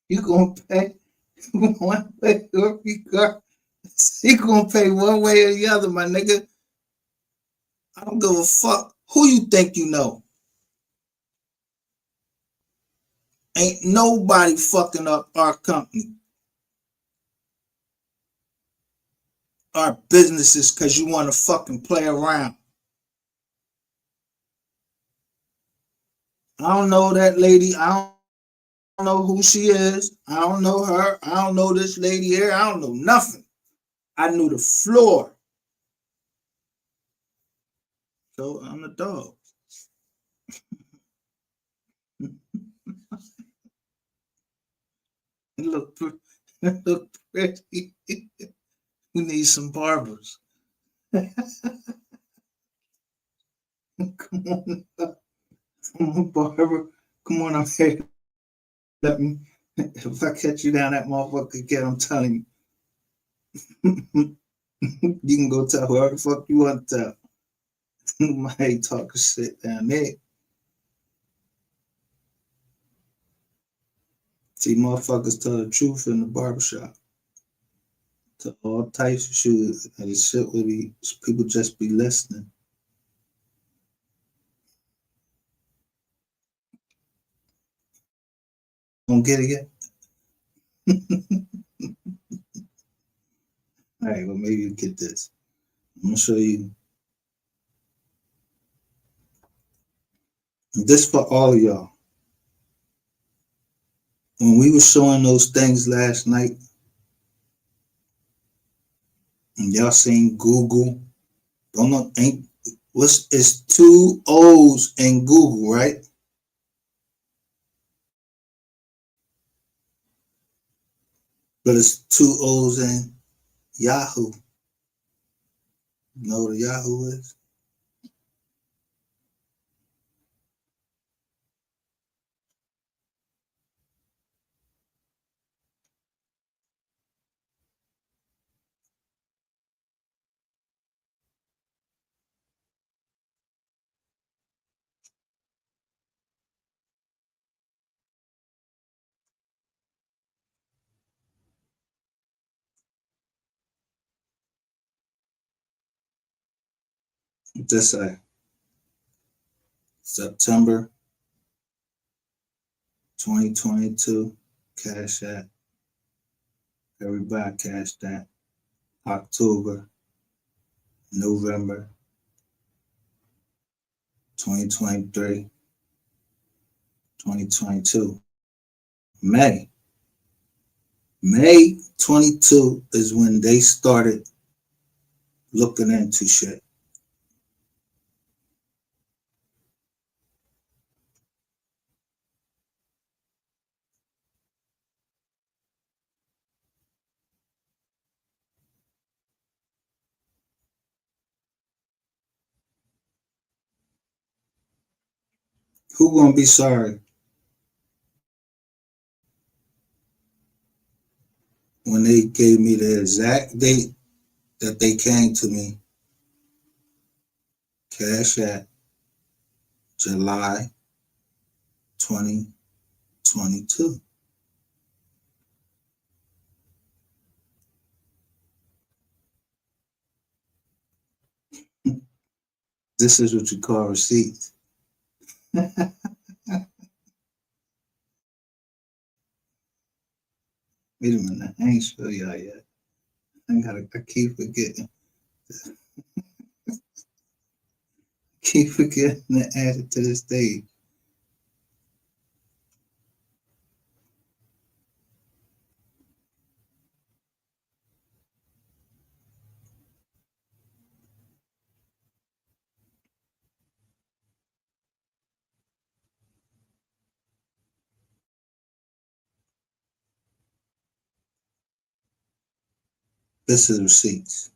You gonna pay one way or the other. You gonna pay one way or the other, my nigga. I don't give a fuck who you think you know. Ain't nobody fucking up our company, our businesses, because you want to fucking play around. I don't know that lady. I don't know who she is. I don't know her. I don't know this lady here. I don't know nothing. I knew the floor. So I'm the dog. It look pretty. We need some barbers. Come on, come on, barber. Come on up here. Let me. If I catch you down that motherfucker again, I'm telling you. You can go tell whoever the fuck you want to tell. My head talking shit down there. See, motherfuckers tell the truth in the barbershop. To all types of shit. And shit will be, people just be listening. Don't get it yet? All right, well, maybe you get this. I'm gonna show you. This for all of y'all. When we were showing those things last night, and y'all seen Google, don't know, ain't what's it's 2 O's in Google, right? But it's 2 O's in Yahoo. You know what a Yahoo is? Just say September 2022, cash that. Everybody cash that. October, November 2023, 2022. May 22 is when they started looking into shit. Who gonna be sorry when they gave me the exact date that they came to me? Cash at July 2022. This is what you call receipts. Wait a minute, I ain't show y'all yet. I keep forgetting. Keep forgetting to add it to the stage. This is receipts.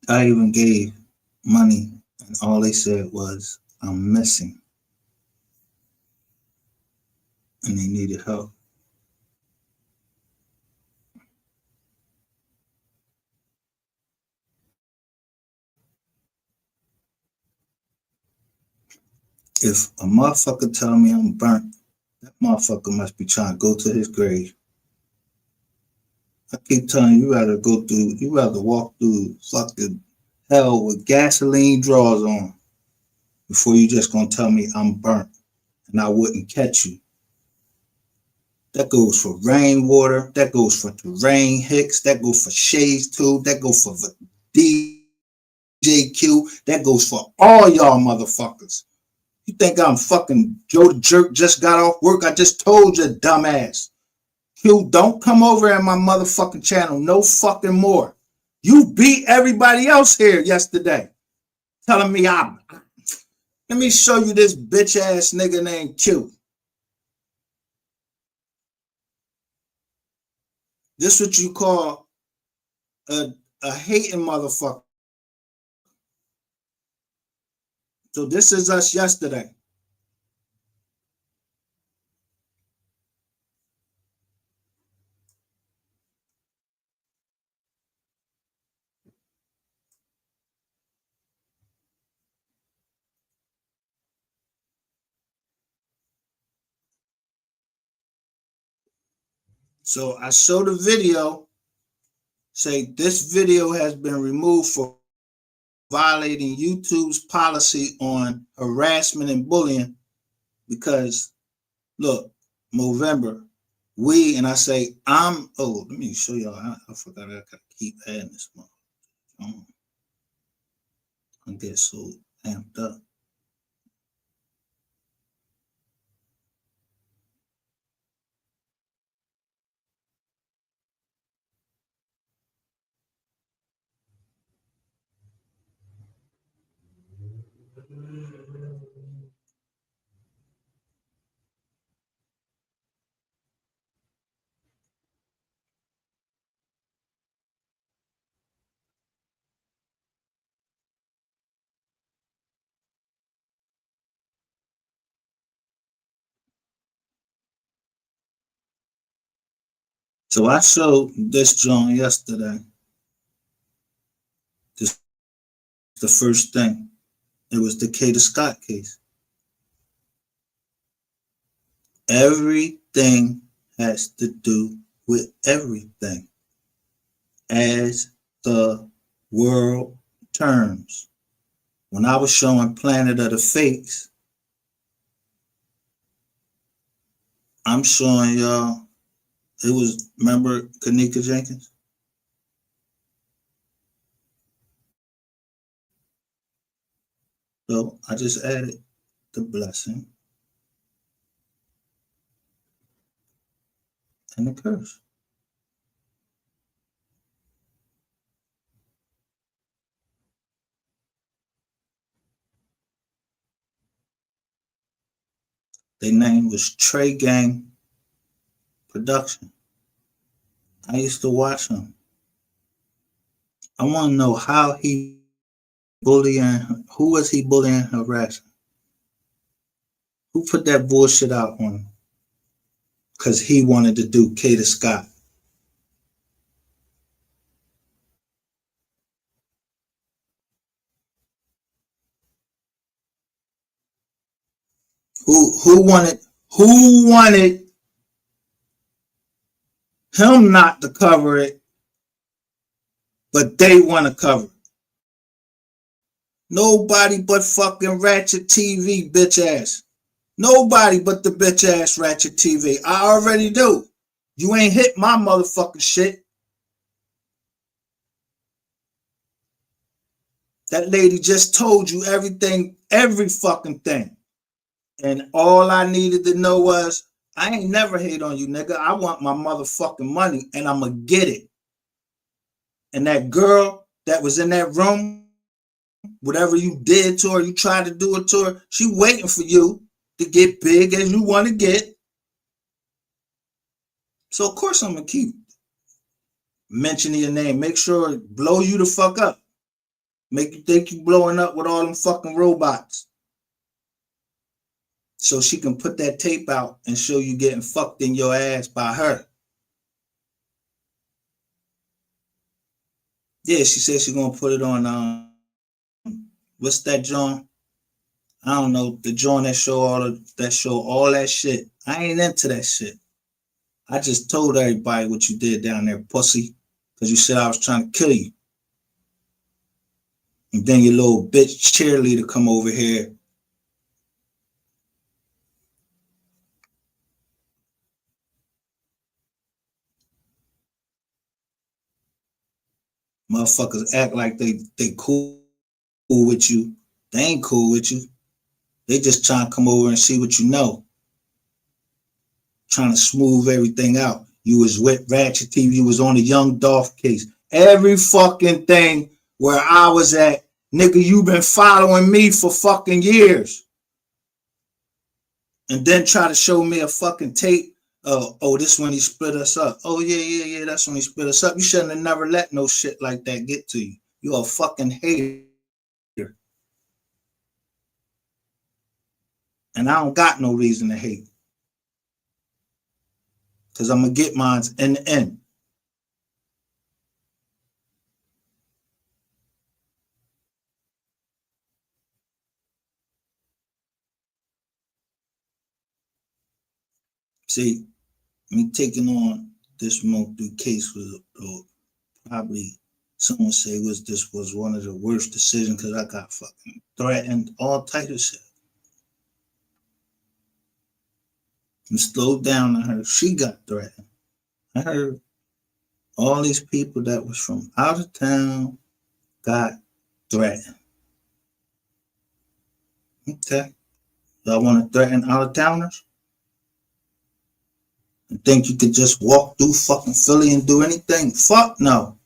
I even gave money, and all they said was, I'm missing. And they needed help. If a motherfucker tell me I'm burnt, that motherfucker must be trying to go to his grave. I keep telling you, you rather walk through fucking hell with gasoline drawers on before you just gonna tell me I'm burnt and I wouldn't catch you. That goes for Rainwater. That goes for Terrain Hicks. That goes for Shades 2. That goes for DJQ. That goes for all y'all motherfuckers. You think I'm fucking Joe the Jerk just got off work? I just told you, dumbass. Q, don't come over at my motherfucking channel no fucking more. You beat everybody else here yesterday. Telling me let me show you this bitch ass nigga named Q. This what you call a hating motherfucker. So this is us yesterday. So I show the video, say this video has been removed for violating YouTube's policy on harassment and bullying because, look, Movember, and I say, let me show y'all. I forgot I gotta keep adding this one. I get so amped up. So I showed this joint yesterday. This the first thing. It was the Kata Scott case. Everything has to do with everything as the world turns. When I was showing Planet of the Fakes, I'm showing y'all, it was, remember Kanika Jenkins? So I just added the blessing and the curse. Their name was Trey Gang Production. I used to watch him. I want to know how he bullying, who was he bullying and harassing? Who put that bullshit out on him? Because he wanted to do Kata Scott. Who wanted him not to cover it, but they want to cover it? Nobody but fucking Ratchet TV, bitch ass. Nobody but the bitch ass Ratchet TV. I already do. You ain't hit my motherfucking shit. That lady just told you everything, every fucking thing. And all I needed to know was, I ain't never hate on you, nigga. I want my motherfucking money and I'ma get it. And that girl that was in that room, whatever you did to her, you tried to do it to her, she waiting for you to get big as you want to get. So of course I'm gonna keep mentioning your name. Make sure it blow you the fuck up. Make you think you blowing up with all them fucking robots. So she can put that tape out and show you getting fucked in your ass by her. Yeah, she said she's gonna put it on what's that joint? I don't know, the joint that show all that shit. I ain't into that shit. I just told everybody what you did down there, pussy, because you said I was trying to kill you. And then your little bitch cheerleader come over here. Motherfuckers act like they cool with you. They ain't cool with you. They just trying to come over and see what you know. Trying to smooth everything out. You was with Ratchet TV. You was on the Young Dolph case. Every fucking thing where I was at, nigga, you been following me for fucking years. And then try to show me a fucking tape. Oh, this when he split us up. Oh, yeah, that's when he split us up. You shouldn't have never let no shit like that get to you. You a fucking hater. And I don't got no reason to hate. Because I'm going to get mine in the end. See, me taking on this multiple case was probably, someone say this was one of the worst decisions because I got fucking threatened, all type of shit. And slowed down, I heard she got threatened. I heard all these people that was from out of town got threatened. Okay. Y'all want to threaten out of towners? And think you could just walk through fucking Philly and do anything? Fuck no.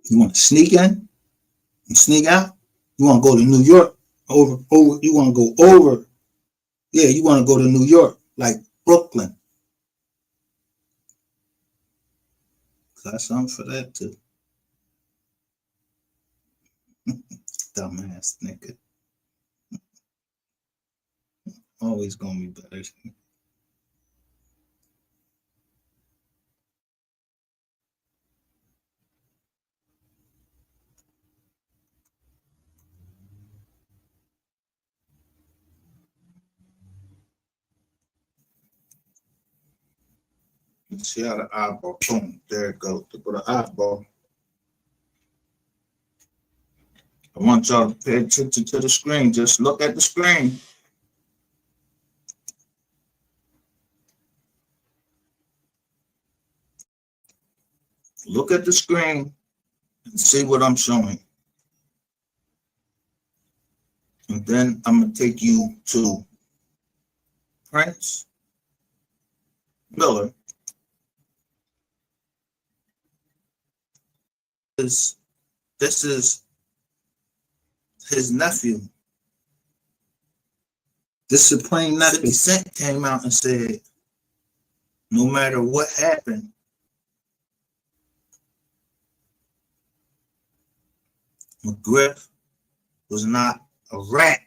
You want to sneak in and sneak out? You want to go to New York? Over. You want to go over? Yeah, you want to go to New York, like Brooklyn. Got something for that too. Dumbass nigga. Always gonna be better. See how the eyeball, boom, there it goes. To go to eyeball. I want y'all to pay attention to the screen. Just look at the screen. Look at the screen and see what I'm showing. And then I'm going to take you to Prince Miller. This is his nephew. The Supreme nephew. 50 Cent came out and said, no matter what happened, McGriff was not a rat.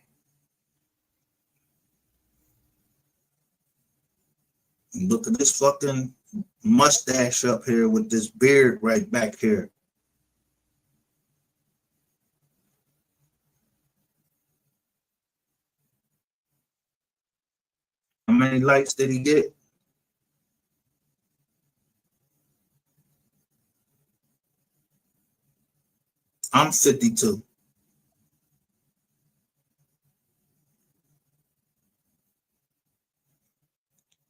And look at this fucking mustache up here with this beard right back here. How many likes did he get? I'm 52.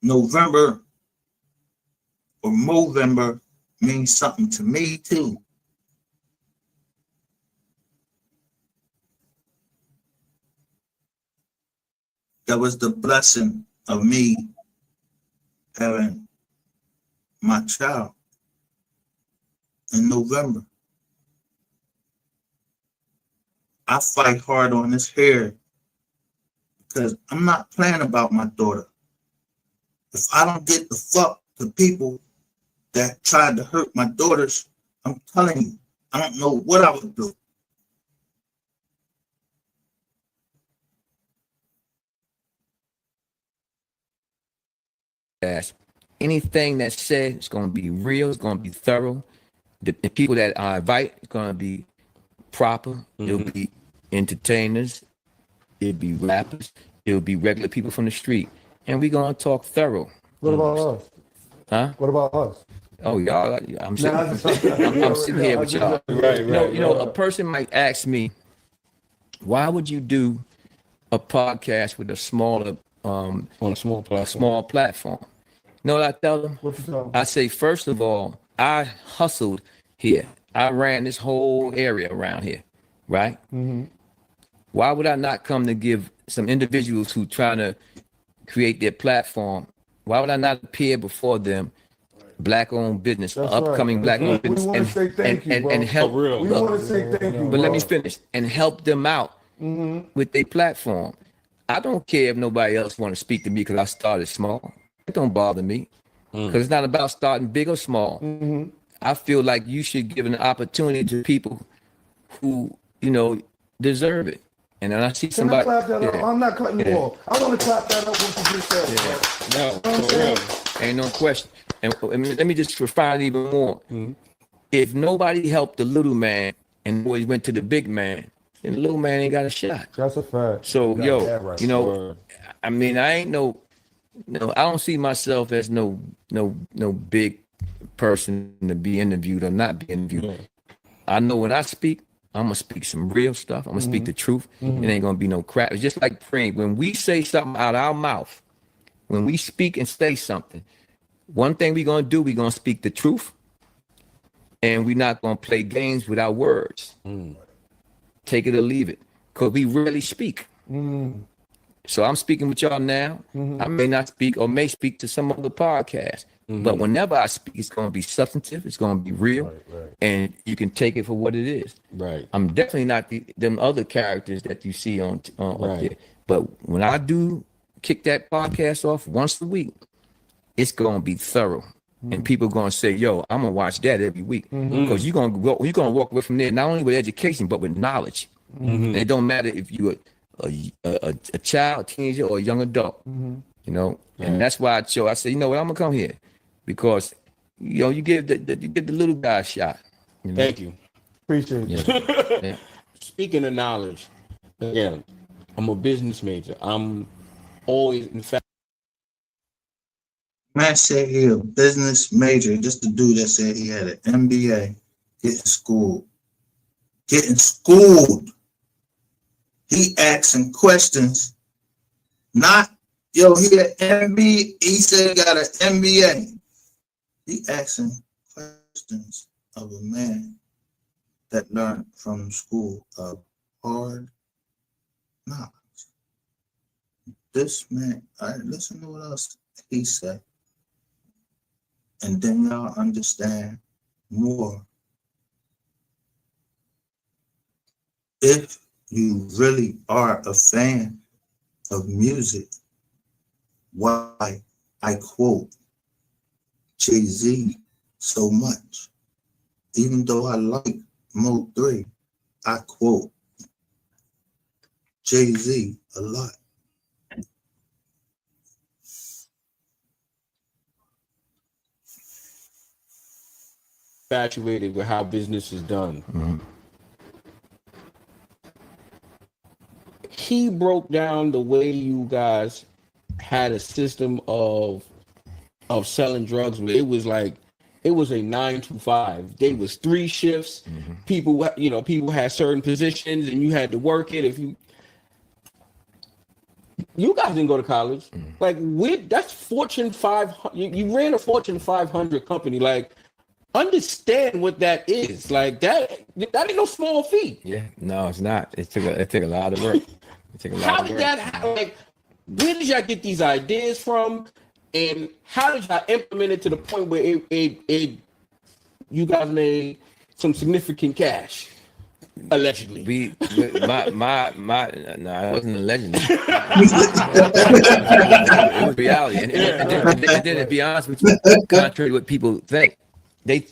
November or Movember means something to me too. That was the blessing of me having my child in November. I fight hard on this hair because I'm not playing about my daughter. If I don't get the fuck the people that tried to hurt my daughters, I'm telling you, I don't know what I would do. Anything that's said is going to be real, it's going to be thorough. The people that I invite is going to be proper. They'll be entertainers. it'll be rappers, it'll be regular people from the street, and we gonna talk thorough. What about us? Huh? What about us? Oh, y'all, I'm sitting, I'm sitting here with y'all. Right, You know, a person might ask me, why would you do a podcast with a smaller, on a small platform? small platform? You know what I tell them? What you tell 'em? I say, first of all, I hustled here. I ran this whole area around here, right? Mm-hmm. Why would I not come to give some individuals who trying to create their platform? Why would I not appear before them, black-owned business, That's upcoming right. black-owned We business, wanna say thank you, bro. and help? For real. We Look, want to say thank you. but let bro. me finish and help them out with their platform. I don't care if nobody else want to speak to me because I started small. It don't bother me because it's not about starting big or small. I feel like you should give an opportunity to people who, you know, deserve it. And then I see Can I somebody. clap that up? Yeah. I'm not cutting you Yeah. off. I want to clap that up what you just said. Yeah. bro. No, for real. Ain't no question. And let me just refine it even more. If nobody helped the little man and always went to the big man, then the little man ain't got a shot. That's a fact. So, got yo, that right. you know, Word. I mean, I ain't no, I don't see myself as no big person to be interviewed or not be interviewed. Yeah. I know when I speak, I'm gonna speak some real stuff. I'm gonna speak the truth. It ain't gonna be no crap. It's just like praying. When we say something out of our mouth, when we speak and say something, one thing we gonna do, we gonna speak the truth, and we're not gonna play games with our words. Take it or leave it, because we rarely speak. So I'm speaking with y'all now. I may not speak or may speak to some other podcast, but whenever I speak, it's gonna be substantive. It's gonna be real, and you can take it for what it is. Right. I'm definitely not them other characters that you see on up Right. there. But when I do kick that podcast off once a week, it's gonna be thorough, and people gonna say, "Yo, I'm gonna watch that every week," because you're gonna walk away from there not only with education but with knowledge. And it don't matter if you're a child, a teenager, or a young adult. You know, and that's why I say, you know what, I'm gonna come here because you know you give the little guy a shot. You know? Thank you. Appreciate you. Yeah. Speaking of knowledge, again, I'm a business major. I'm always, in fact, Man said he a business major. Just the dude that said he had an MBA, getting schooled. Getting schooled. He asking questions. Not, yo, he an MBA. He said he got an MBA. He asking questions of a man that learned from school of hard knowledge. This man, all right, listen to what else he said. And then y'all understand more. If you really are a fan of music, why I quote Jay-Z so much. Even though I like Mo 3, I quote Jay-Z a lot. infatuated with how business is done. He broke down the way you guys had a system of selling drugs where it was like it was a 9 to 5. They was 3 shifts. People, people had certain positions and you had to work it. If you guys didn't go to college, like that's Fortune 500. You ran a Fortune 500 company. Like, understand what that is. Like that ain't no small feat. Yeah, no, it's not. It took a lot of work. It took a lot How of did work. that happen? Like, where did y'all get these ideas from? And how did y'all implement it to the point where you guys made some significant cash? Allegedly. My no, it wasn't allegedly. It was reality. And then to be honest with you, contrary to what people think, we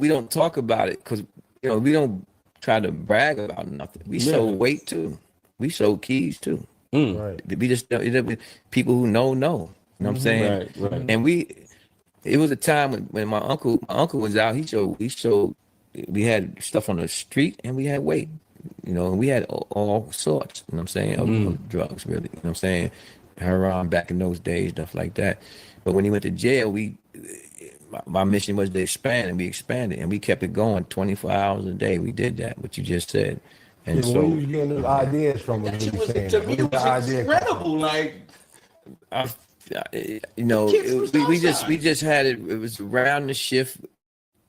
don't talk about it because we don't try to brag about nothing. We sold weight too. We sold keys too. Right. We just people who know. You know what I'm saying? Right. And it was a time when my uncle was out. He showed we had stuff on the street and we had weight. You know, we had all sorts, you know what I'm saying, of drugs, really. You know what I'm saying? Heroin back in those days, stuff like that. But when he went to jail, my mission was to expand, and we expanded, and we kept it going 24 hours a day. We did that, what you just said. Yeah, And but where you so, was getting those ideas from? That What shit you was, saying? to That? me, Where it did the was idea come from? incredible. Like, I, you know, kids from we Southside. just had it. It was around the shift,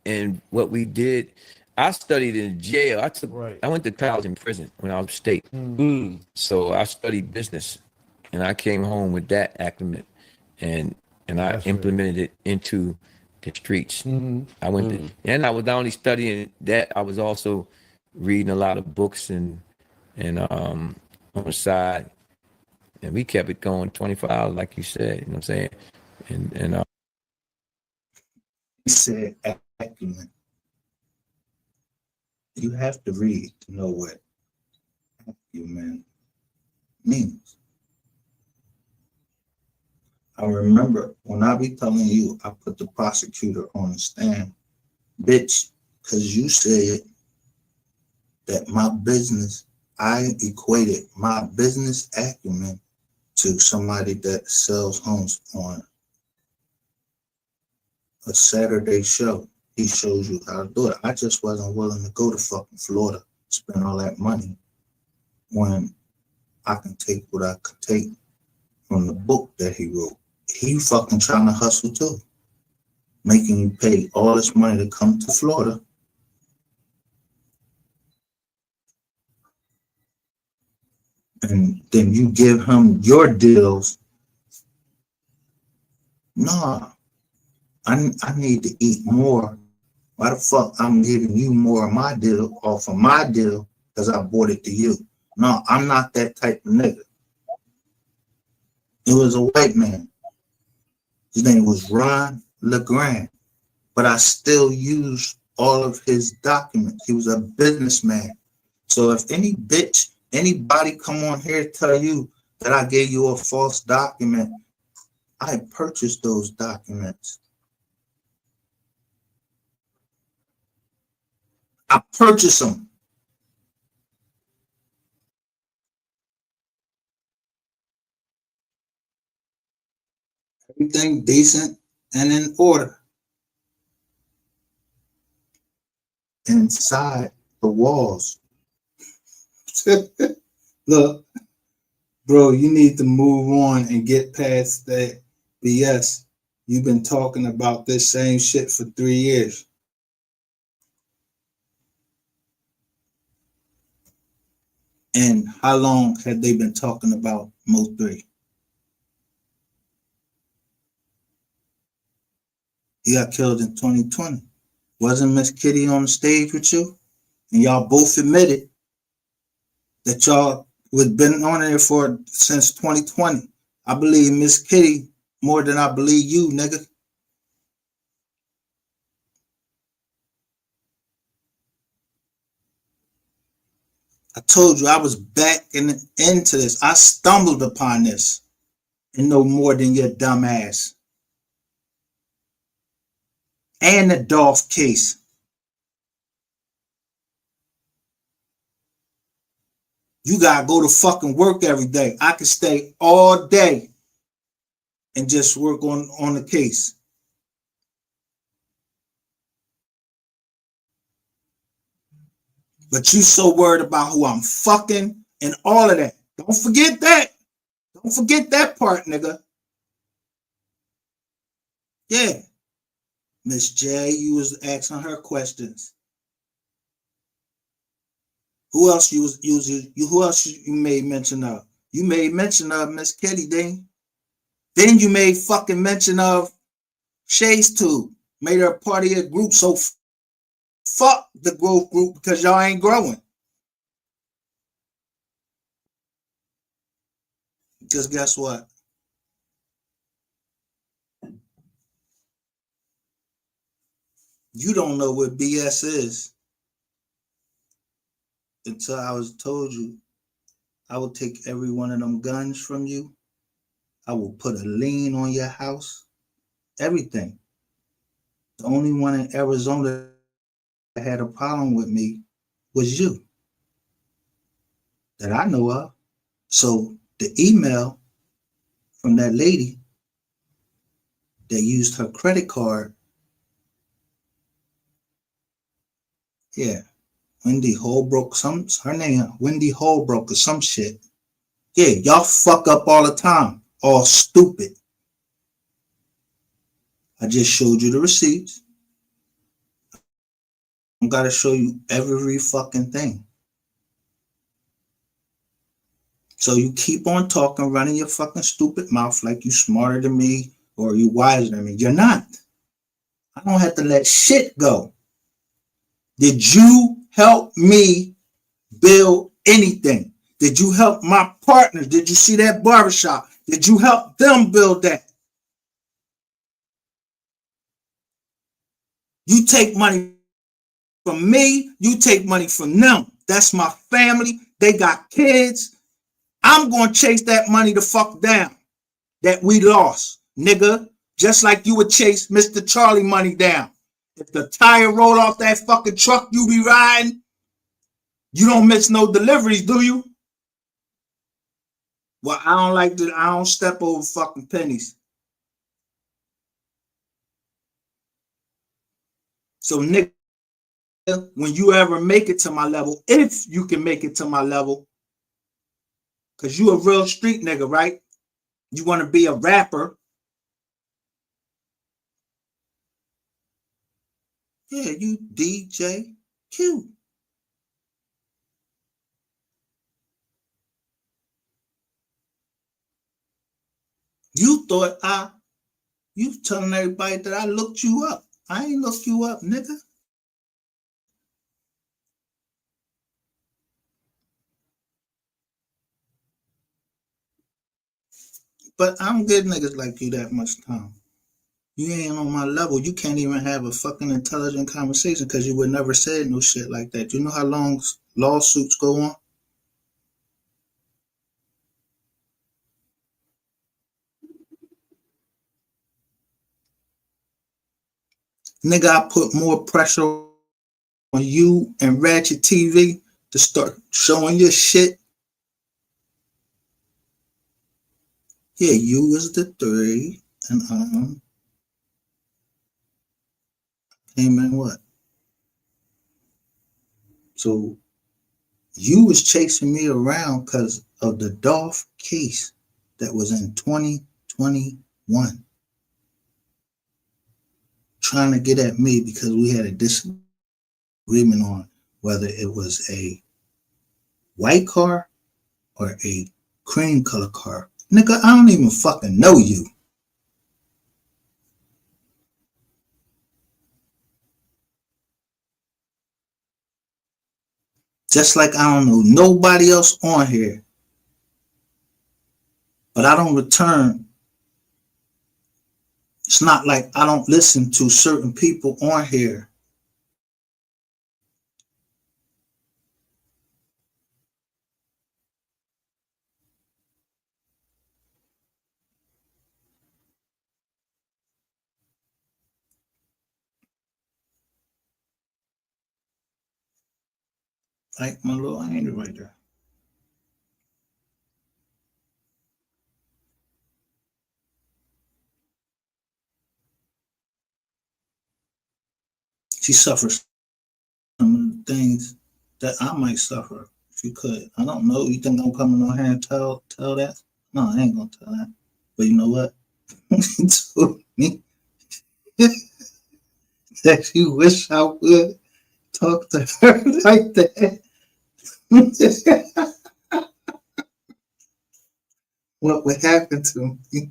and what we did. I studied in jail. Right. I went to college in prison when I was state. So I studied business, and I came home with that acumen, and I That's real. implemented it into the streets. I went to, and I was not only studying that, I was also reading a lot of books and on the side, and we kept it going 24 hours, like you said. You know what I'm saying? And He said acumen. You have to read to know what acumen means. I remember when I be telling you, I put the prosecutor on the stand, bitch, because you said that my business, I equated my business acumen to somebody that sells homes on a Saturday show. He shows you how to do it. I just wasn't willing to go to fucking Florida, spend all that money when I can take what I could take from the book that he wrote. He fucking trying to hustle too, making you pay all this money to come to Florida. And then you give him your deals. Nah, I need to eat more. Why the fuck I'm giving you more of my deal off of my deal because I bought it to you? No, I'm not that type of nigga. It was a white man. His name was Ron LeGrand, but I still used all of his documents. He was a businessman. So if anybody come on here tell you that I gave you a false document, I purchased those documents. I purchased them. Everything decent and in order. Inside the walls. Look, bro, you need to move on and get past that BS. You've been talking about this same shit for 3 years. And how long had they been talking about Mo 3? He got killed in 2020. Wasn't Miss Kitty on the stage with you? And y'all both admitted that y'all had been on there for since 2020. I believe Miss Kitty more than I believe you, nigga. I told you I was back into this. I stumbled upon this and no more than your dumb ass. And the Dolph case. You gotta go to fucking work every day. I can stay all day and just work on the case. But you so worried about who I'm fucking and all of that. Don't forget that. Don't forget that part, nigga. Yeah. Miss J, you was asking her questions. Who else who else you made mention of? You made mention of Miss Kitty, then you made fucking mention of Shay's Tube. Made her a part of your group, so fuck the growth group because y'all ain't growing. Because guess what? You don't know what BS is until I was told you I will take every one of them guns from you. I will put a lien on your house. Everything. The only one in Arizona that had a problem with me was you. that I know of. So the email from that lady that used her credit card, yeah, Wendy Holbrook, her name, Wendy Holbrook or some shit. Yeah, y'all fuck up all the time, all stupid. I just showed you the receipts. I gotta show you every fucking thing. So you keep on talking, running your fucking stupid mouth like you smarter than me or you wiser than me. You're not. I don't have to let shit go. Did you help me build anything? Did you help my partners? Did you see that barbershop? Did you help them build that? You take money from me, you take money from them. That's my family. They got kids. I'm going to chase that money the fuck down that we lost, nigga. Just like you would chase Mr. Charlie money down. If the tire roll off that fucking truck you be riding, you don't miss no deliveries, do you? Well, I don't step over fucking pennies. So, nigga, when you ever make it to my level, if you can make it to my level, because you a real street nigga, right? You want to be a rapper. Yeah, you DJ Q. You thought you telling everybody that I looked you up. I ain't looked you up, nigga. But I don't give niggas like you that much time. You ain't on my level. You can't even have a fucking intelligent conversation because you would never say no shit like that. You know how long lawsuits go on? Nigga, I put more pressure on you and Ratchet TV to start showing your shit. Yeah, you was the 3 and came in what? So you was chasing me around because of the Dolph case that was in 2021. Trying to get at me because we had a disagreement on whether it was a white car or a cream color car. Nigga, I don't even fucking know you. Just like I don't know nobody else on here. But I don't return. It's not like I don't listen to certain people on here. Like my little angel right there. She suffers some of the things that I might suffer if you could. I don't know. You think I'm coming on here and tell that? No, I ain't gonna tell that. But you know what? She told me that she wish I would talk to her like that. What would happen to me?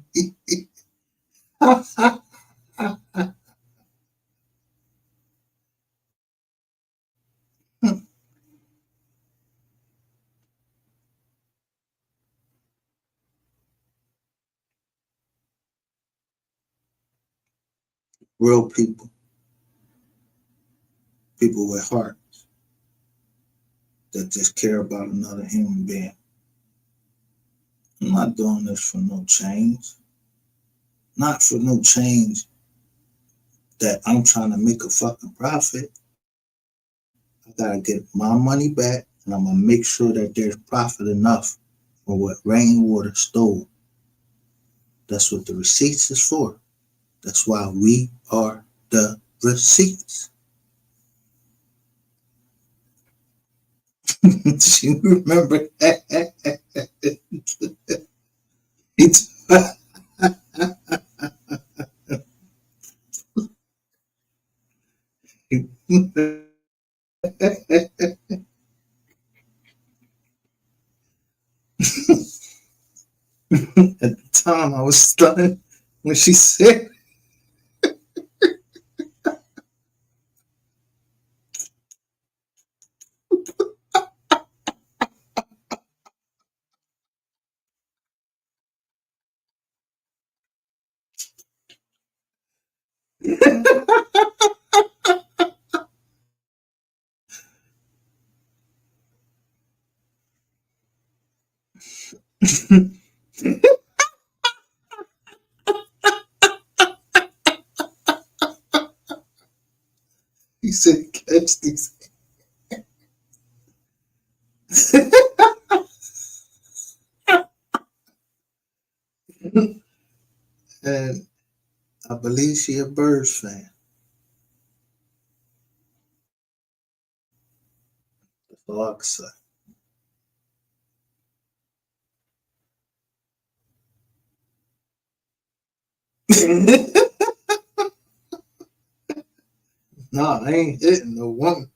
Real people. People with hearts that just care about another human being. I'm not doing this for no change. Not for no change that I'm trying to make a fucking profit. I gotta get my money back And I'm gonna make sure that there's profit enough for what rainwater stole. That's what the receipts is for. That's why we are the receipts. You remember that? It's at the time I was stunned when she said, he said, catch these. And I believe she a Birds fan. That's all I can say. No, I ain't hitting no woman.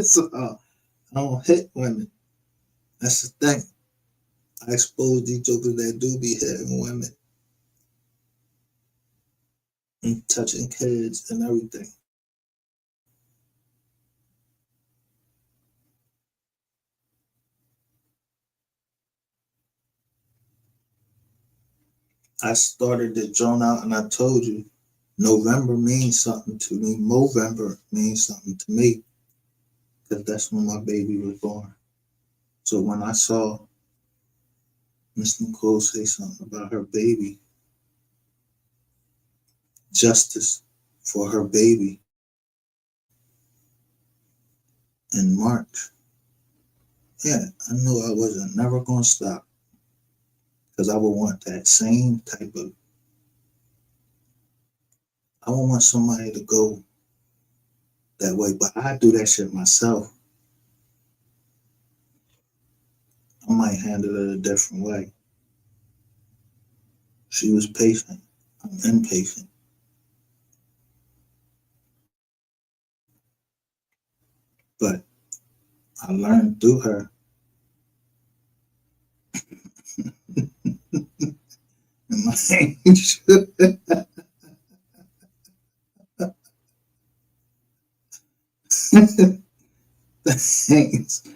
So, I don't hit women. That's the thing. I expose these jokers that do be hitting women and touching kids and everything. I started the joint out and I told you November means something to me. Movember means something to me because that's when my baby was born. So when I saw Miss Nicole say something about her baby, justice for her baby in March, yeah, I knew I wasn't never going to stop because I would want that same type of, I would want somebody to go that way, but I do that shit myself. I might handle it a different way. She was patient. I'm impatient. But I learned through her. And my age. Thanks.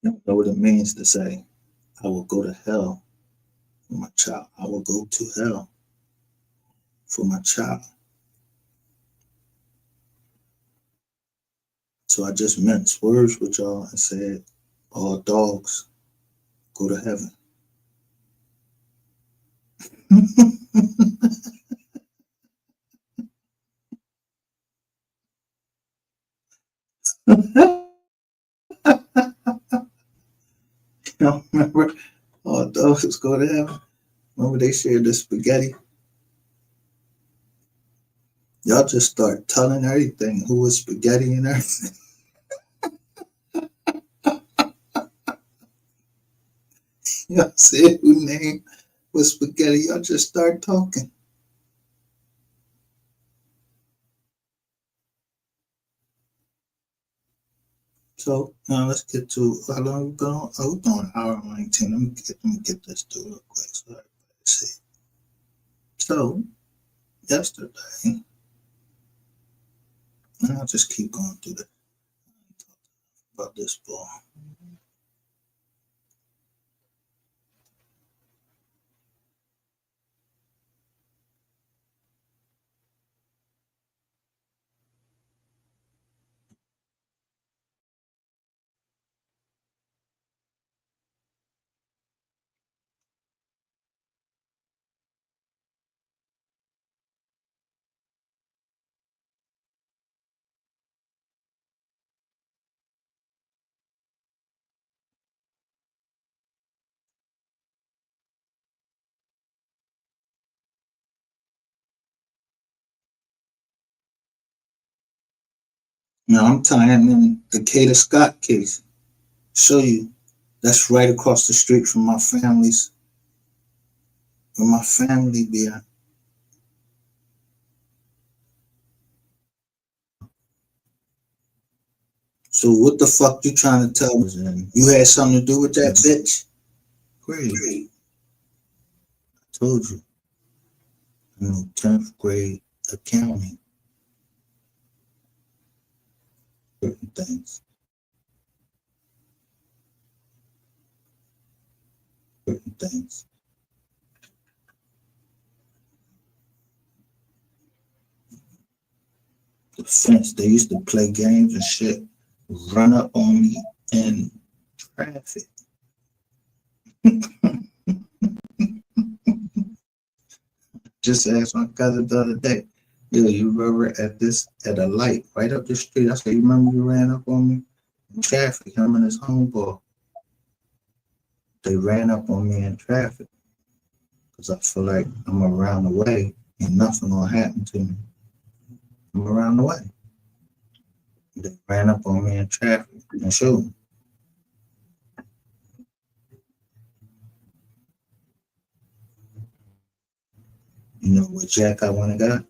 You don't know what it means to say, I will go to hell for my child. I will go to hell for my child. So I just minced words with y'all and said, all dogs go to heaven. Y'all remember all dogs go to heaven? Remember they shared the spaghetti? Y'all just start telling everything who was spaghetti and everything. Y'all said who name was spaghetti. Y'all just start talking. So now let's get to how long we been on? Oh, we're doing an hour and 19. Let me get this to real quick so everybody see. So yesterday, and I'll just keep going through this about this ball. Now I'm tying in the Cater Scott case. Show you. That's right across the street from my family's. Where my family be at. So what the fuck you trying to tell me? You had something to do with that bitch? Great. I told you. I know 10th grade accounting. Certain things. Certain things. The fence, they used to play games and shit. Run up on me in traffic. Just asked my cousin the other day, yo, you remember at a light right up the street? I said, you remember you ran up on me in traffic, him and his homeboy. They ran up on me in traffic because I feel like I'm around the way and nothing gonna happen to me. I'm around the way. They ran up on me in traffic and showed me. You know what jack I went and got?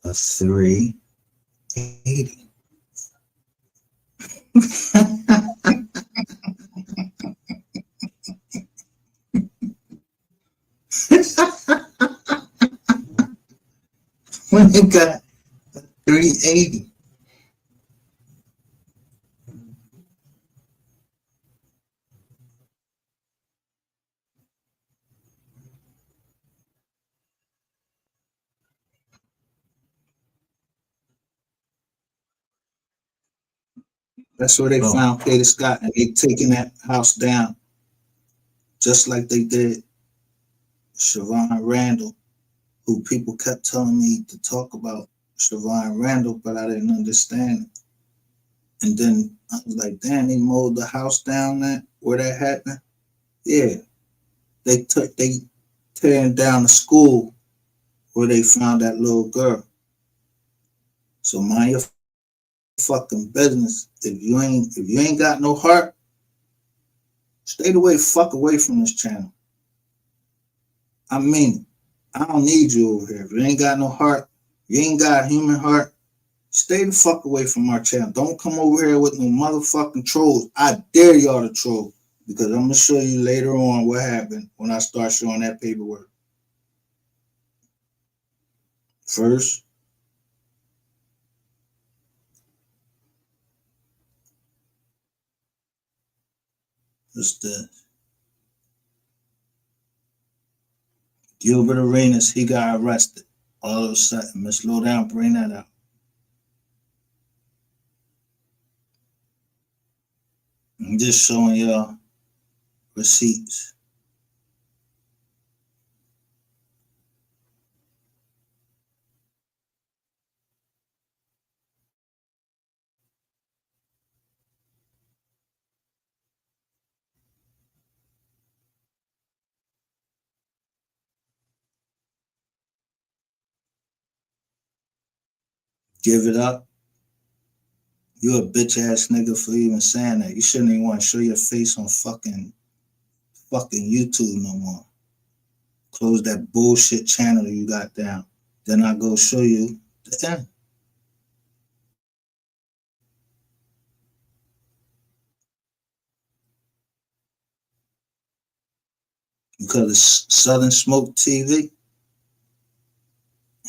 A 380. When it got 380. That's where they found Peter Scott, and they taking that house down, just like they did Siobhan Randall, who people kept telling me to talk about Siobhan Randall, but I didn't understand it. And then I was like, damn, they mowed the house down where that happened. Yeah, they tearing down the school where they found that little girl. So mind your fucking business. If you ain't got no heart, stay fuck away from this channel. I mean, I don't need you over here. If you ain't got no heart, you ain't got a human heart, stay the fuck away from our channel. Don't come over here with no motherfucking trolls. I dare y'all to troll, because I'm gonna show you later on what happened when I start showing that paperwork. First, what's this? Gilbert Arenas, he got arrested. All of a sudden, let's slow down, bring that out. I'm just showing y'all receipts. Give it up. You a bitch ass nigga for even saying that. You shouldn't even want to show your face on fucking YouTube no more. Close that bullshit channel you got down. Then I go show you the end. Because it's Southern Smoke TV.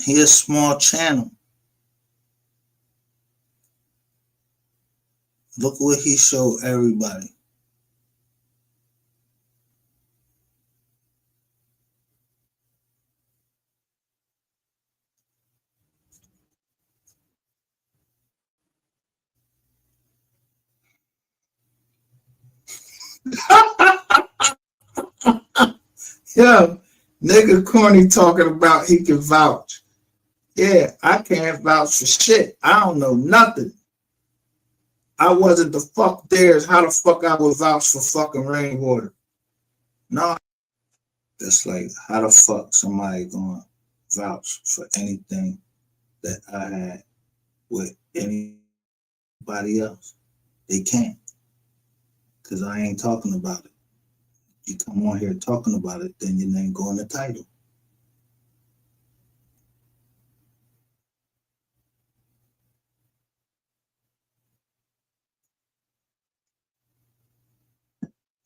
He a small channel. Look what he showed everybody. Yo, nigga corny talking about he can vouch. Yeah, I can't vouch for shit. I don't know nothing. I wasn't the fuck there. How the fuck I would vouch for fucking rainwater? No. That's like, how the fuck somebody gonna vouch for anything that I had with anybody else. They can't, because I ain't talking about it. You come on here talking about it, then your name go in the title.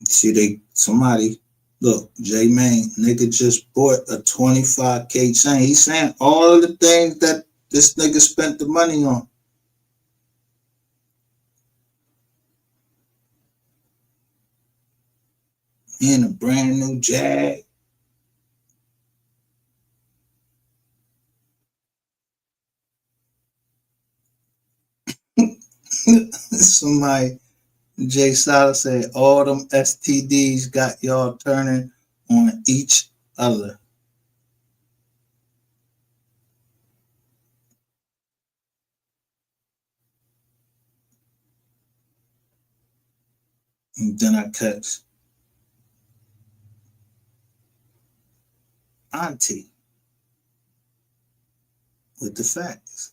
See, somebody, look, J Main, nigga just bought a 25K chain. He's saying all of the things that this nigga spent the money on. He in a brand new Jag. Somebody, Jay Sala said, all them STDs got y'all turning on each other. And then I catch Auntie with the facts.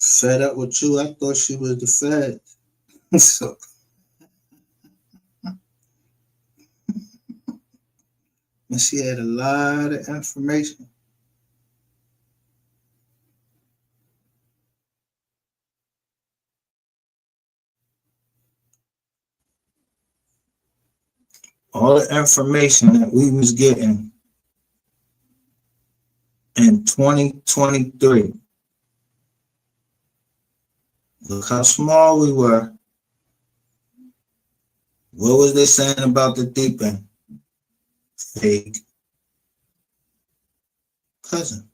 Fed up with you? I thought she was the Fed. So, and she had a lot of information. All the information that we was getting in 2023. Look how small we were. What was they saying about the deep end? Fake cousin.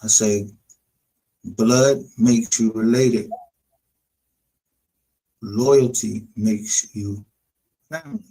I say blood makes you related. Loyalty makes you family.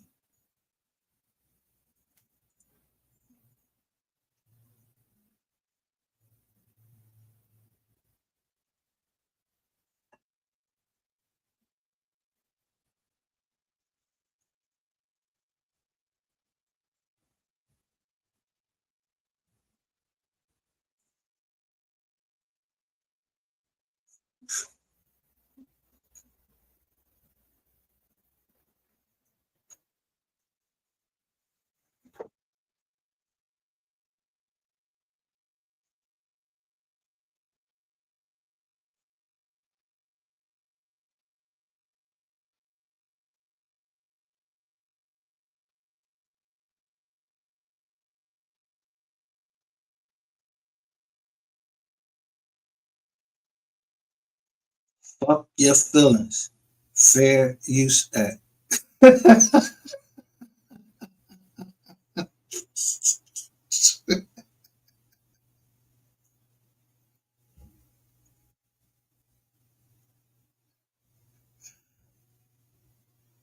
Fuck your feelings. Fair use act.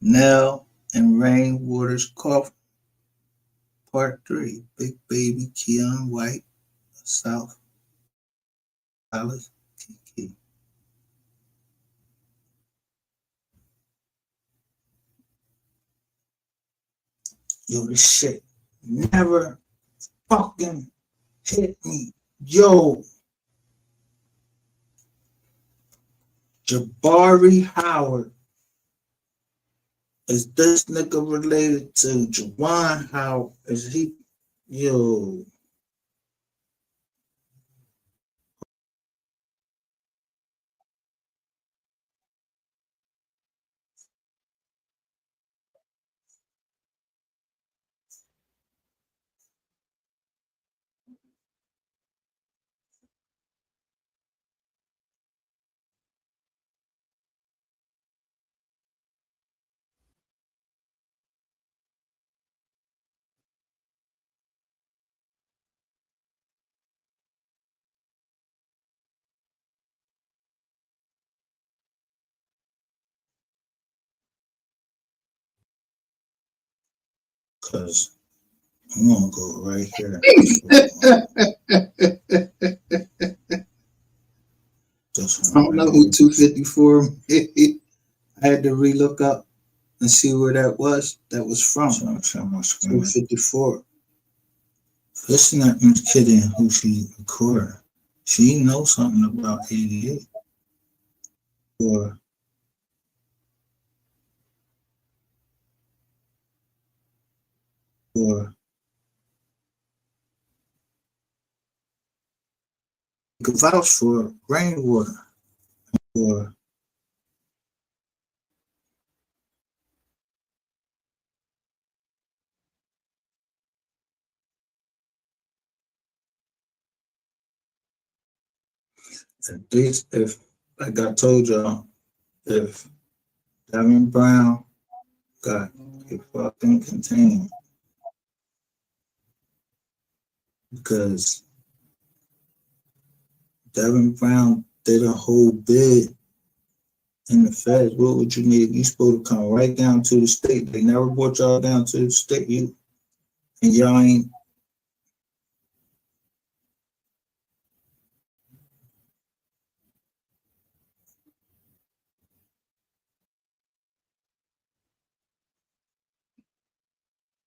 Nell and Rainwater's Coffin, Part 3. Big Baby Keon White, South Dallas, Kiki. Yo, this shit never fucking hit me. Yo, Jabari Howard. Is this nigga related to Jawan Howard? Is he, yo, Cause I'm gonna go right here. I don't know who 254 I had to relook up and see where that was. That was from 254. Listen to Miss Kitty and who she recorded. She knows something about 88. Or you could vouch for rainwater. Or at least if, like I told y'all, if Devin Brown got a fucking contained, because Devin Brown did a whole bid in the feds. What would you need? You supposed to come right down to the state. They never brought y'all down to the state. And y'all ain't.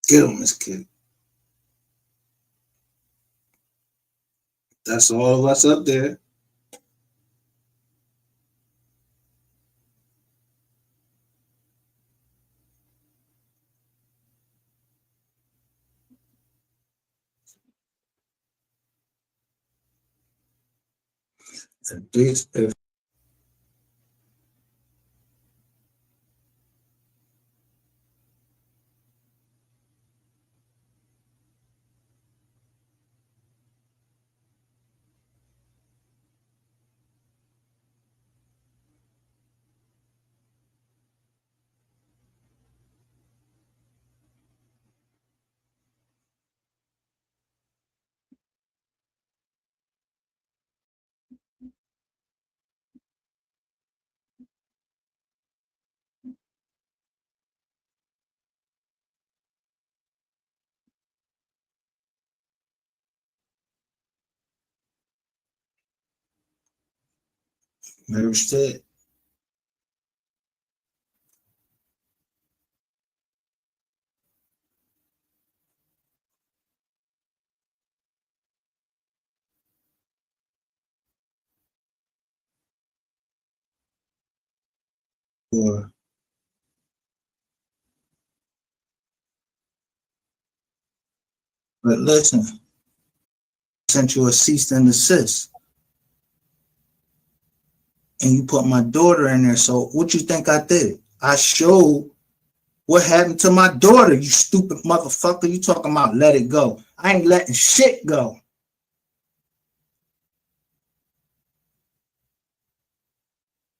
Get him, Miss Kid. That's all of us up there. At least if never said, or but listen, I sent you a cease and desist, and you put my daughter in there. So what you think I did? I showed what happened to my daughter. You stupid motherfucker. You talking about let it go? I ain't letting shit go.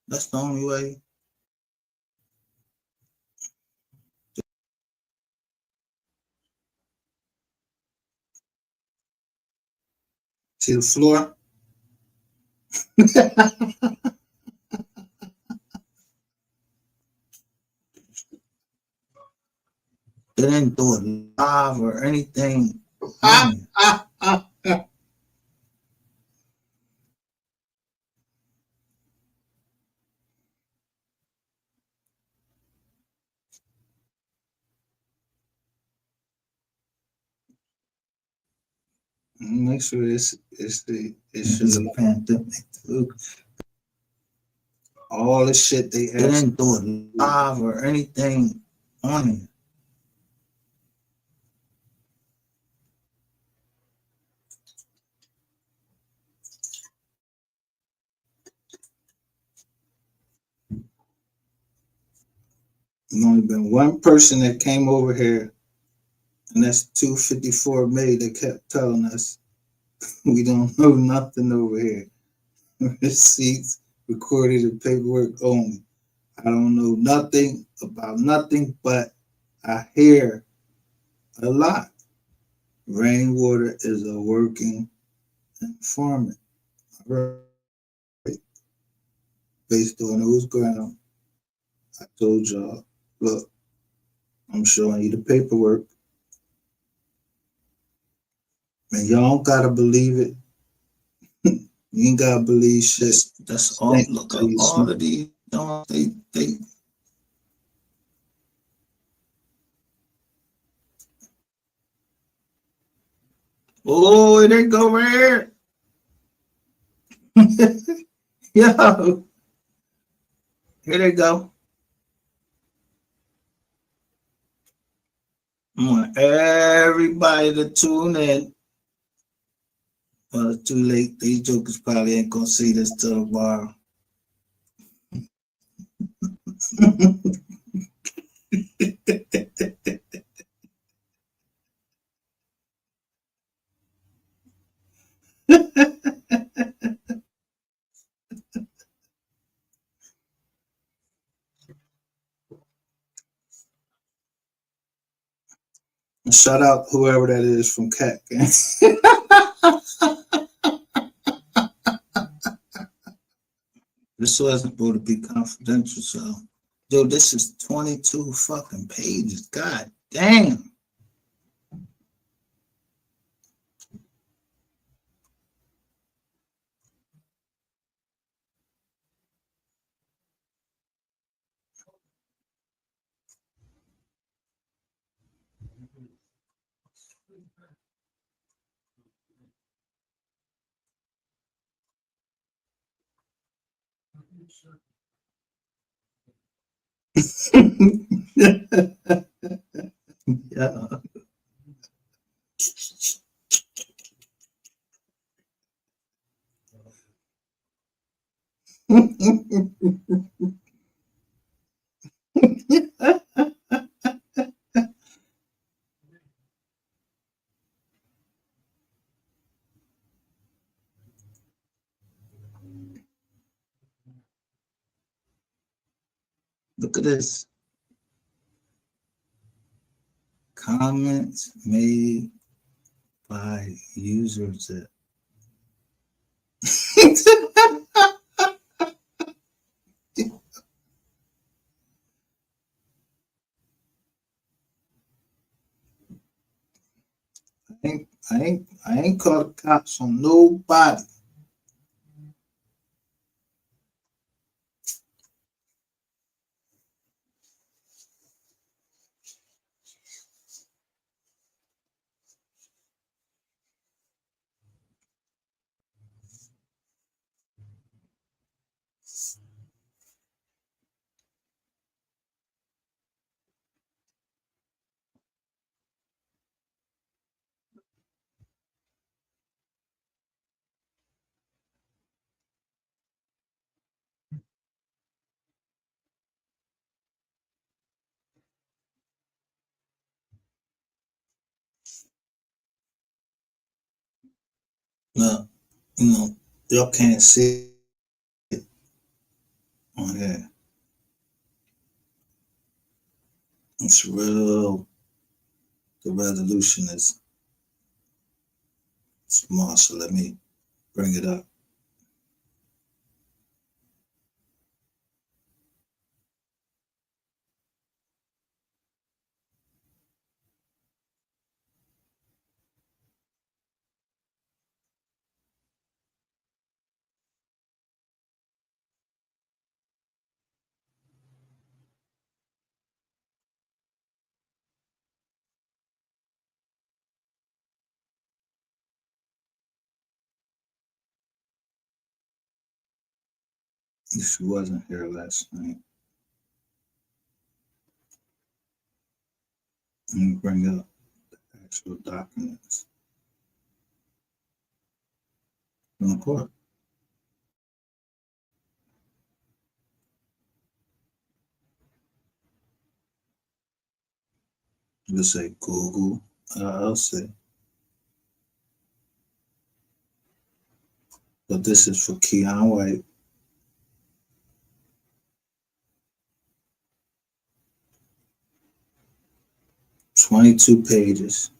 That's the only way. See the floor? They didn't do it live or anything. Make sure it's a pandemic too. All the shit they didn't do it live or anything on it. There's only been one person that came over here, and that's 254 May that kept telling us we don't know nothing over here. Receipts, recorded, and paperwork only. I don't know nothing about nothing, but I hear a lot. Rainwater is a working informant. Right. Based on those grounds, I told y'all, look, I'm showing you the paperwork. And y'all don't gotta believe it. You ain't gotta believe shit. That's all. Look at all of these. They. Oh, it ain't go right here. Yo, here they go. I want everybody to tune in. Well, it's too late. These jokers probably ain't gonna see this till tomorrow. Shout out whoever that is from Cat Gang. This wasn't supposed to be confidential, so yo, this is 22 fucking pages. God damn. Yeah. Look at this. Comments made by users that I ain't called the cops on nobody. Look, y'all can't see it on here. It's real. The resolution is small, so let me bring it up. If you wasn't here last night, let me bring up the actual documents from the court. You would say Google LLC. But this is for Keon White. 22 pages.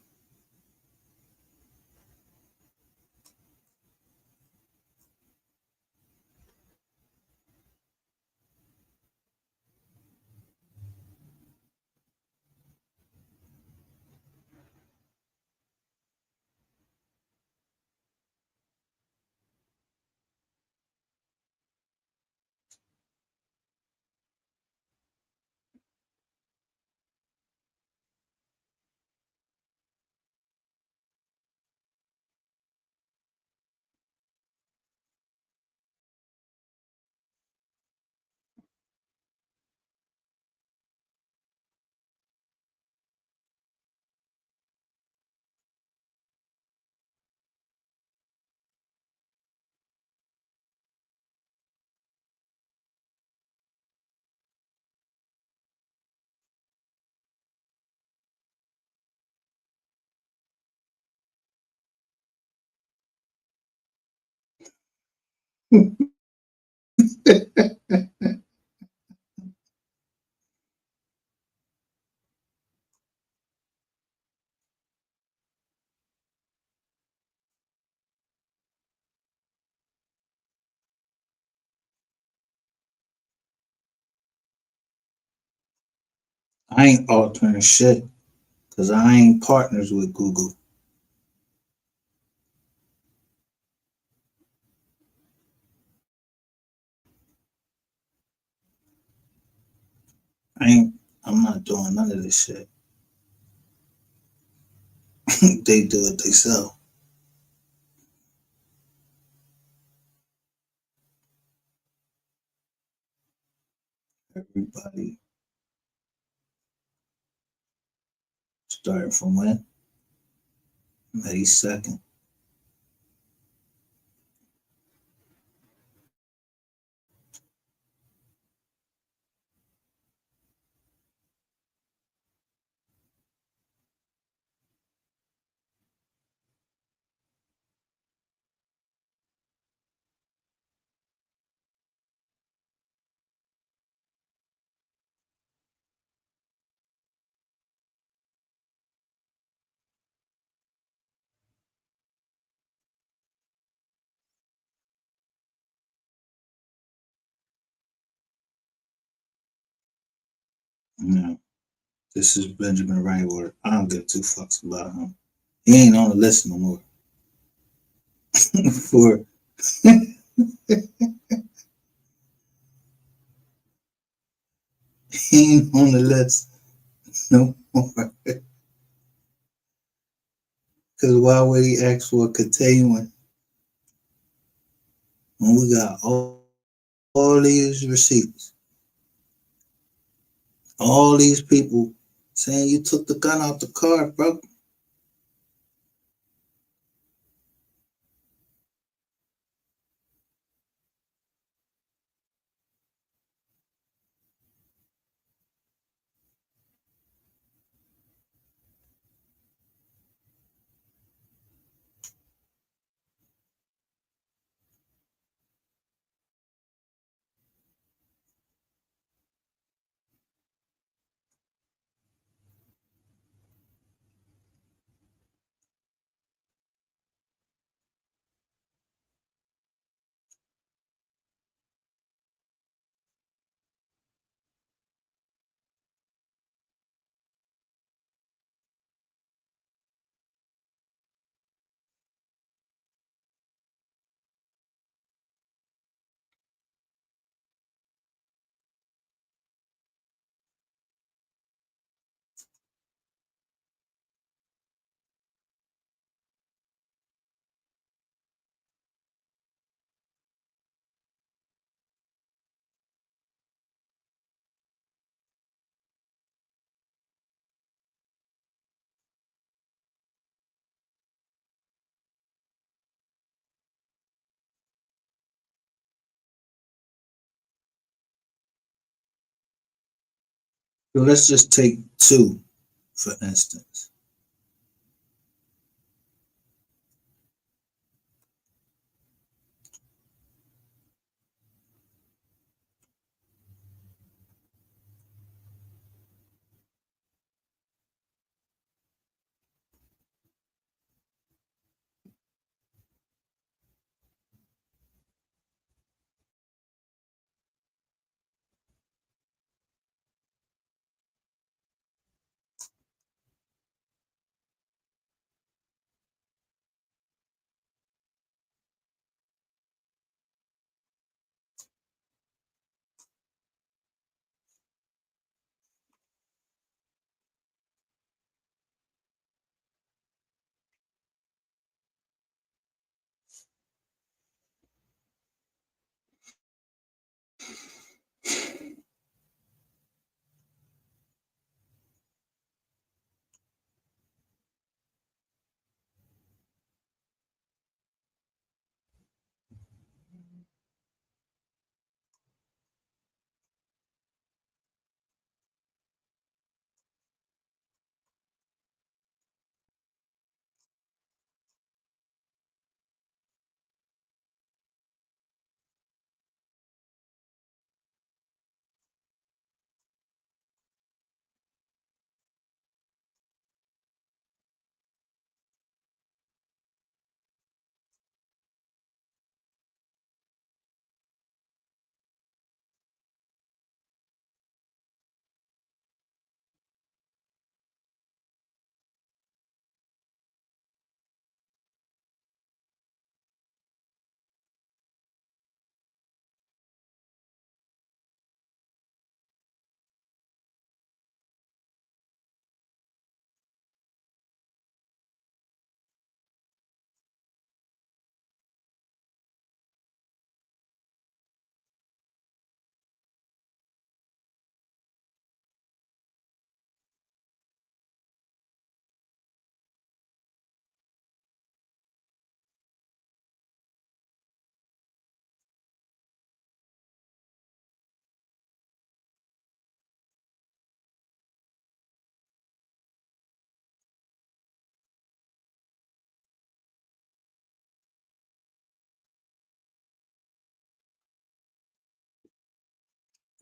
I ain't altering shit because I ain't partners with Google. I ain't. I'm not doing none of this shit. They do it themselves. Everybody starting from when? May 2nd. Yeah. This is Benjamin Rainwater. I don't give two fucks about him. He ain't on the list no more. For he ain't on the list no more. Because why would he ask for a continuing when we got all these receipts, all these people saying you took the gun out the car, bro? So let's just take two, for instance.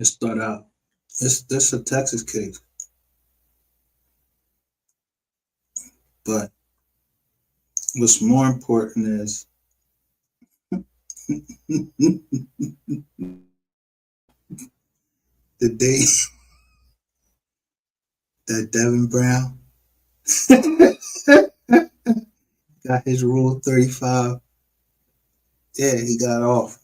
It start out. This a Texas case, but what's more important is the day that Devin Brown got his Rule 35. Yeah, he got off.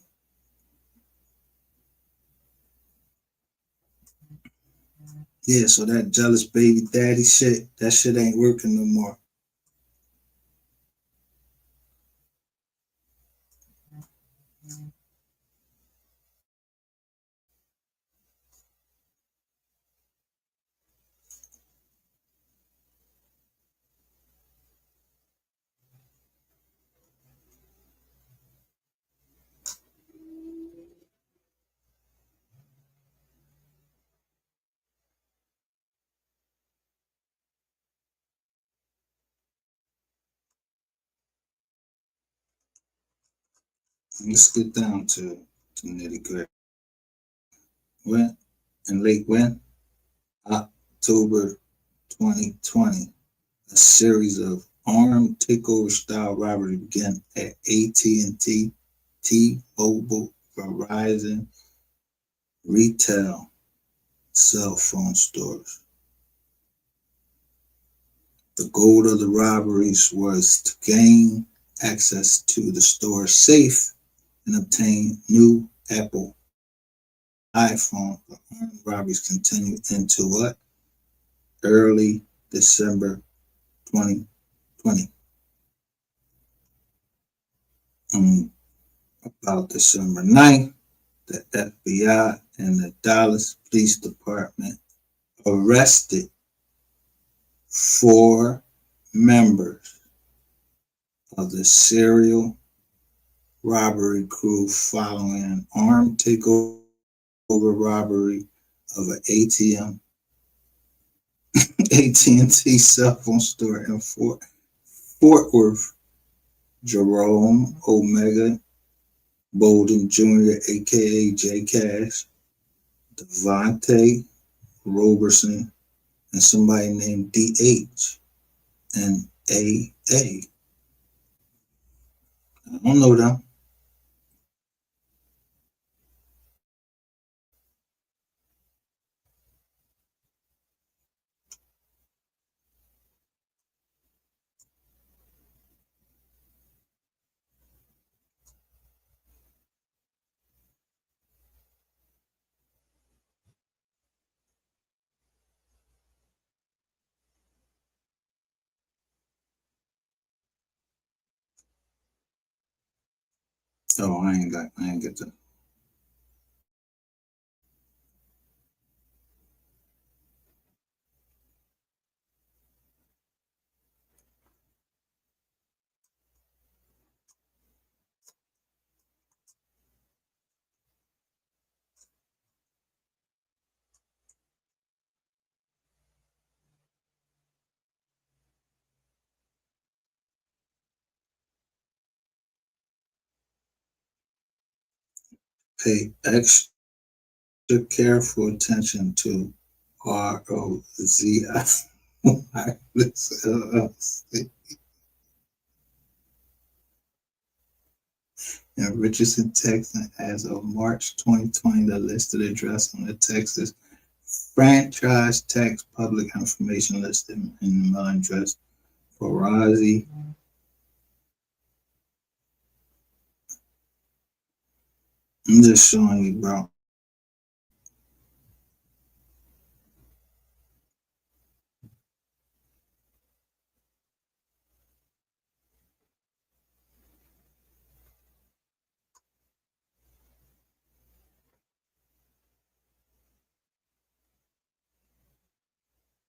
Yeah, so that jealous baby daddy shit, that shit ain't working no more. Let's get down to nitty gritty. When in late when October 2020, a series of armed takeover style robbery began at AT&T, T-Mobile, Verizon, retail cell phone stores. The goal of the robberies was to gain access to the store's safe and obtain new Apple iPhone. The armed robberies continued into what? Early December 2020. About December 9th, the FBI and the Dallas Police Department arrested 4 members of the serial robbery crew following an armed takeover robbery of an AT&T cell phone store in Fort Worth. Jerome Omega Bolden Jr., aka J Cash, Devontae Roberson, and somebody named DH and AA. I don't know them. Oh, I ain't get that. Pay extra careful attention to ROZI Wireless LLC in Richardson, Texas, as of March 2020, the listed address on the Texas franchise tax public information listed in the mailing address for Rozzy. I'm just showing you, bro.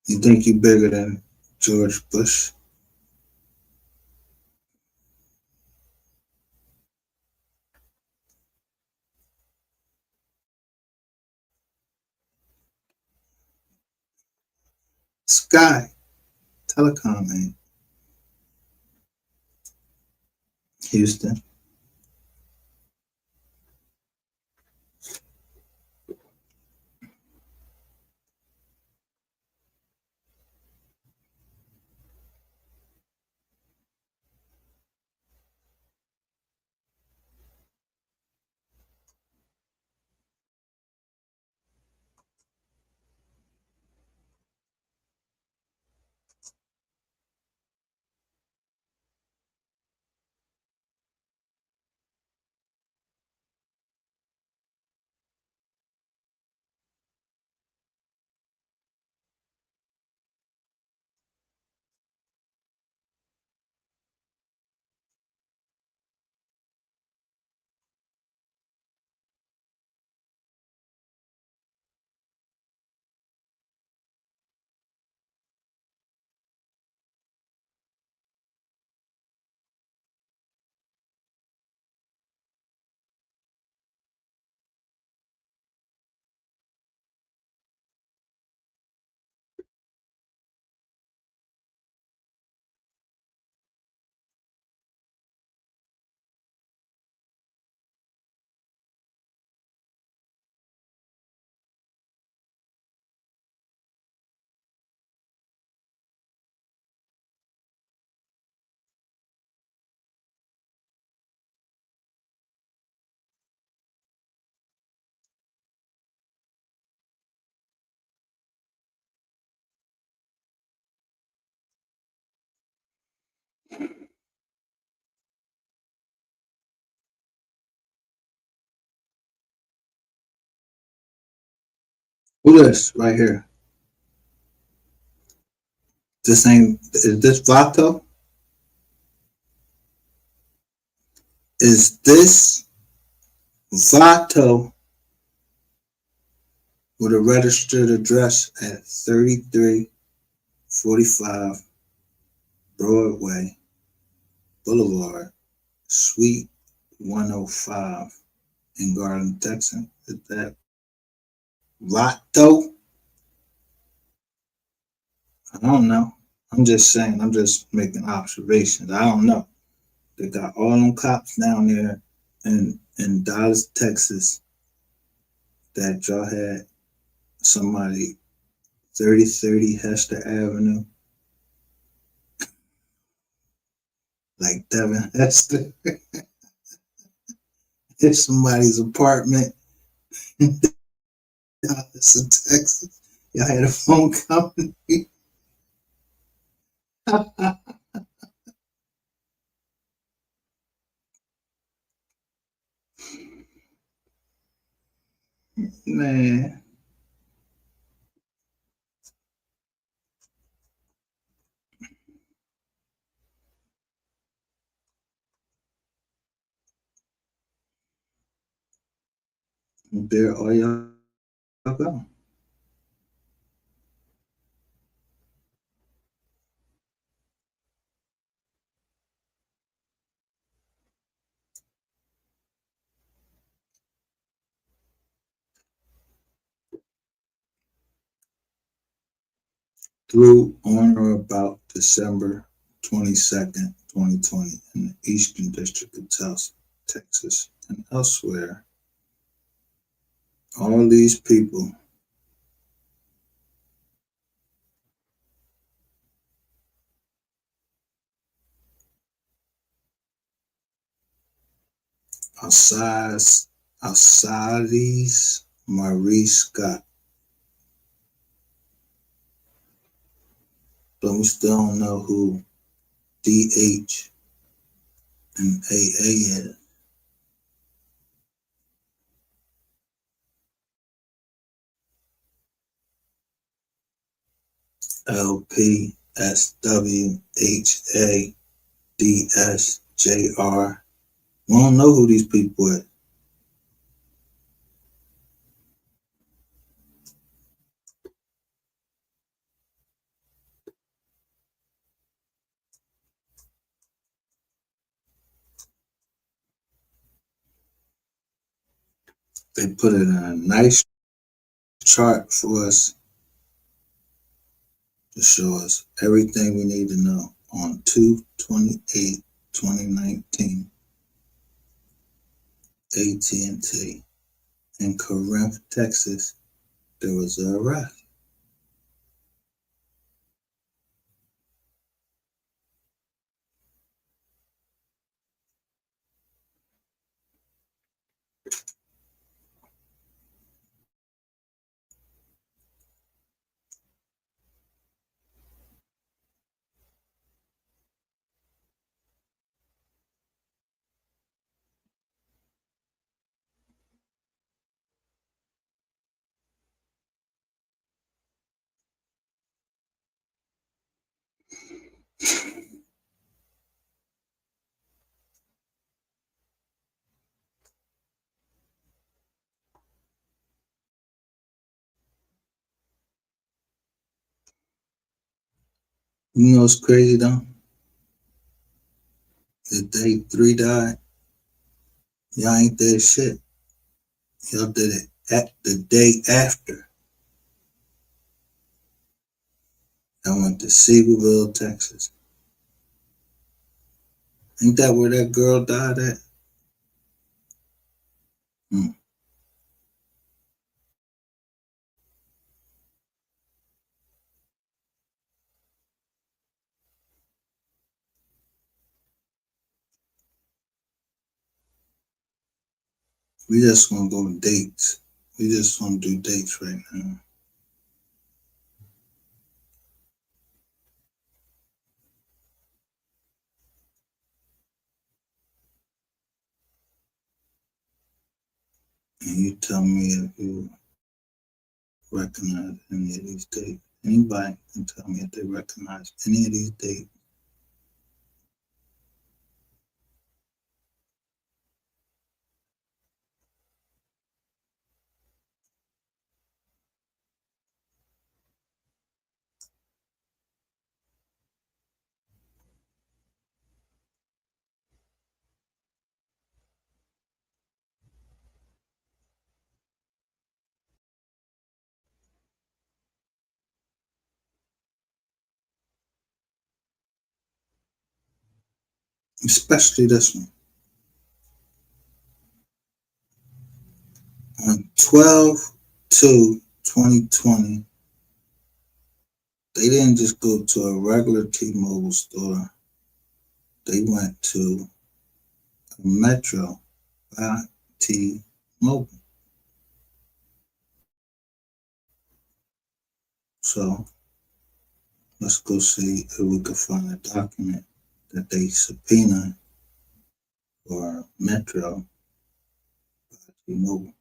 You think you bigger than George Bush? Sky Telecom, man. Houston. Who this right here? Is this Vato? Is this Vato with a registered address at 3345 Broadway Boulevard, Suite 105 in Garland, Texas? Is that Vato? I don't know. I'm just saying, I'm just making observations. I don't know. They got all them cops down there in Dallas, Texas, that y'all had somebody 3030 Hester Avenue, like Devin Hester. It's somebody's apartment in Dallas, Texas. Y'all had a phone company. Man, there all y'all go. Through on or about December 22nd, 2020, in the Eastern District of Texas and elsewhere, all these people Alcides Marie Scott, but we still don't know who DH and AA is. LP, SW, HA, DS, JR. We don't know who these people are. They put it in a nice chart for us to show us everything we need to know on 2/28/2019. AT&T in Corinth, Texas, there was an arrest. You know what's crazy though? The day 3 died, y'all ain't did shit. Y'all did it at the day after. I went to Seaverville, Texas. Ain't that where that girl died at? Hmm. We just gonna go dates. We just gonna do dates right now. And you tell me if you recognize any of these dates. Anybody can tell me if they recognize any of these dates. Especially this one. On 12/2/2020, they didn't just go to a regular T-Mobile store. They went to a Metro by T-Mobile. So let's go see if we can find a document that they subpoena for Metro by T-Mobile.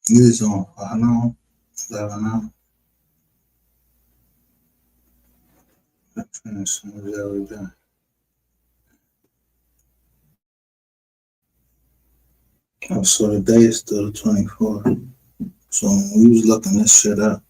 Use on 5 11 every day. Oh, so the day is still the 24th. So when we was looking this shit up,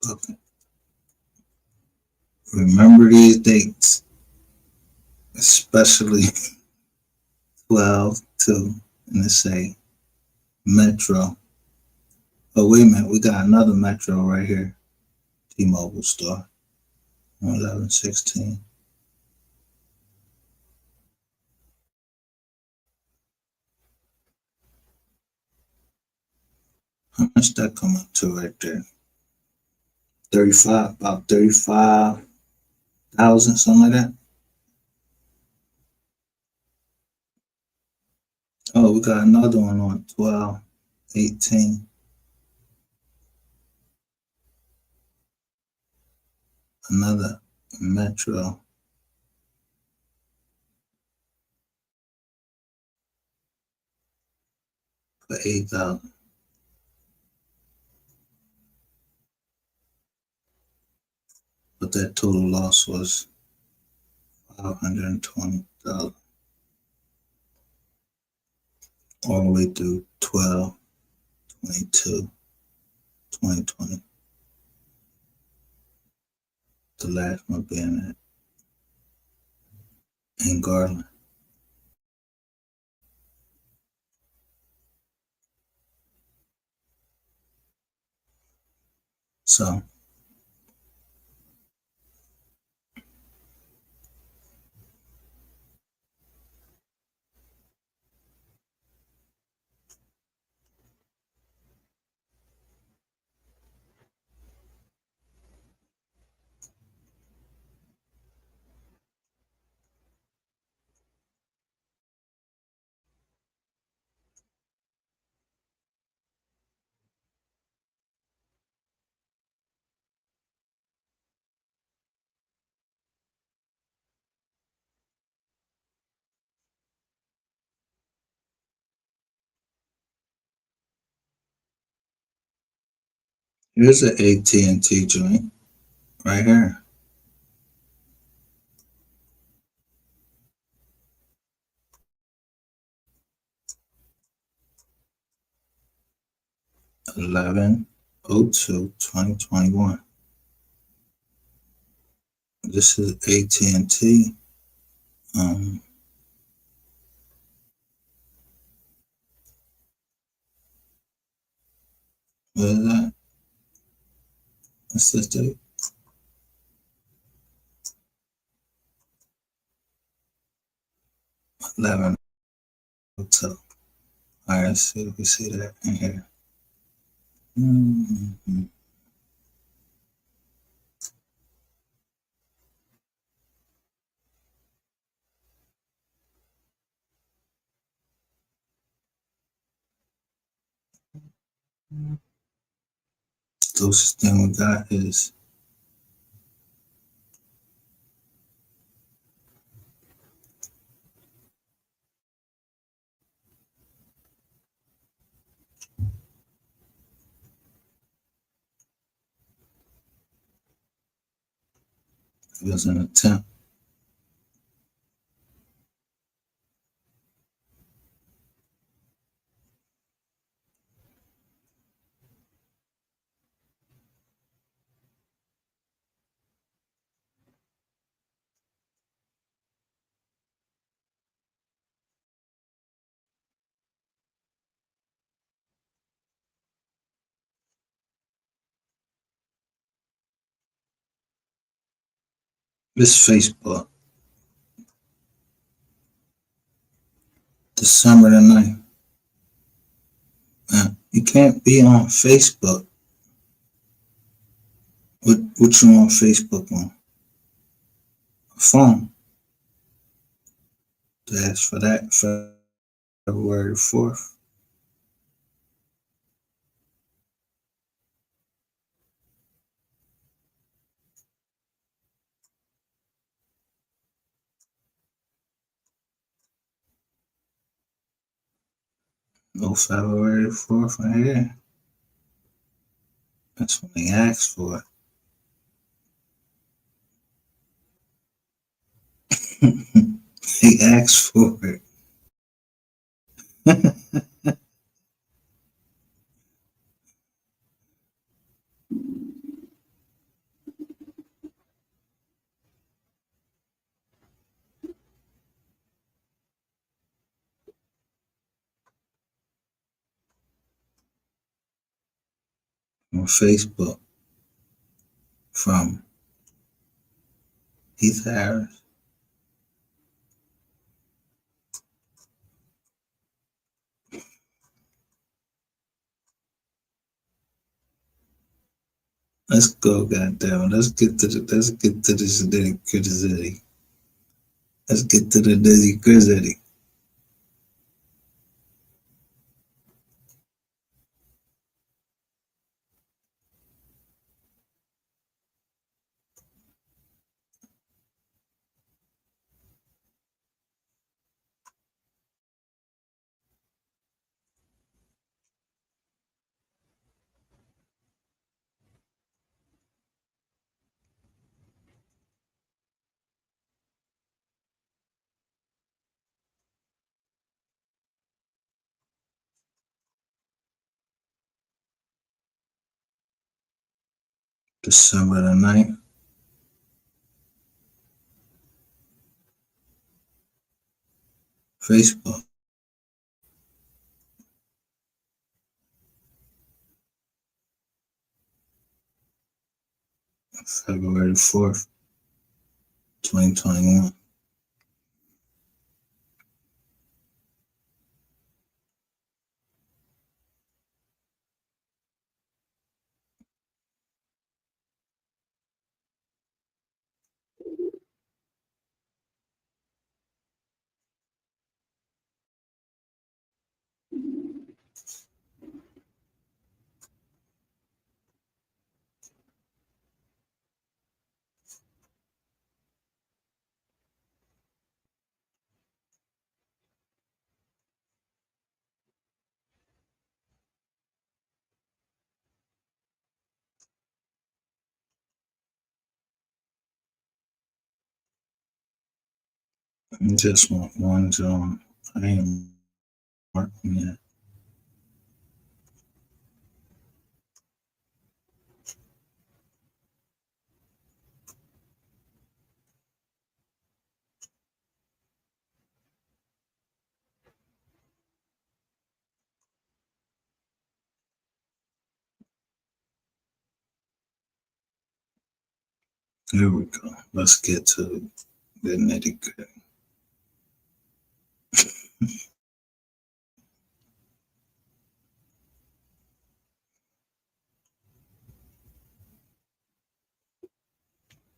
looking, remember these dates, especially 12/2, and it say Metro. Oh, wait a minute, we got another Metro right here. T-Mobile store, 11/16. How much that come up to right there? 35, about 35,000, something like that. Oh, we got another one on 12/18. Another Metro for 8,000. But that total loss was 520,000 all the way through 12/22/2020. The last one being at in Garland. So here's an AT&T joint right here. (11/02/2021). This is AT&T. What is that? What's this date? 11/02. All right, let's see if we see that in here. Mm-hmm. Closest thing we got is it was an attempt. This Facebook, December the 9th. You can't be on Facebook. What you on Facebook on? A phone. That's for that February 4th. No February 4th right here. That's when they asked for it. They asked for it. On Facebook from Heath Harris. Let's go, goddamn. Let's get to this nitty gritty. Let's get to the nitty gritty. December the 9th. Facebook. February 4th, 2021. I just want one zone. I ain't marking yet. Here we go. Let's get to the nitty gritty.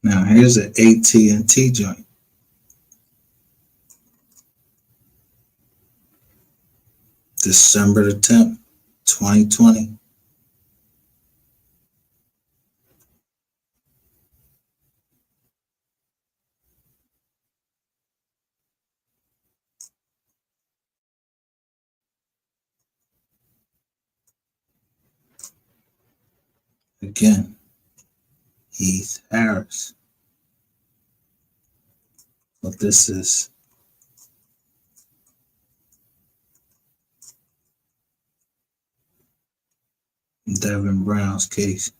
Now here's an AT&T joint. December the 10th, 2020. Again, Heath Harris. But this is Devin Brown's case.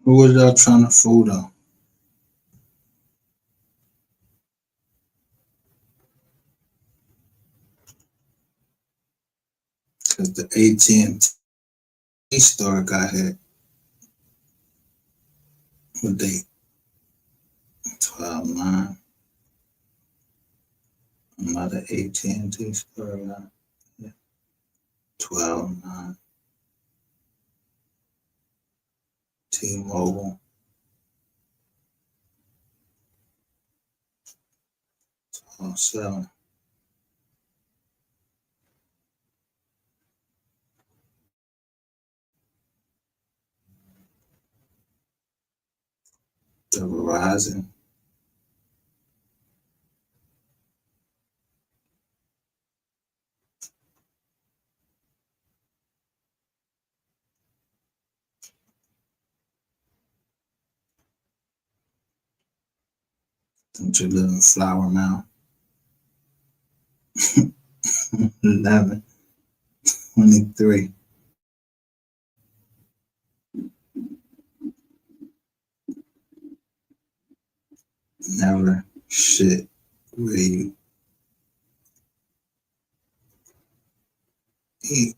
Who was y'all trying to fool though? Because the AT&T store got hit with date 12/9. Another AT&T store got hit 12/9. T-Mobile 12/7. The Verizon don't you live in Flower Mound? 11/23. Never shit where you eat.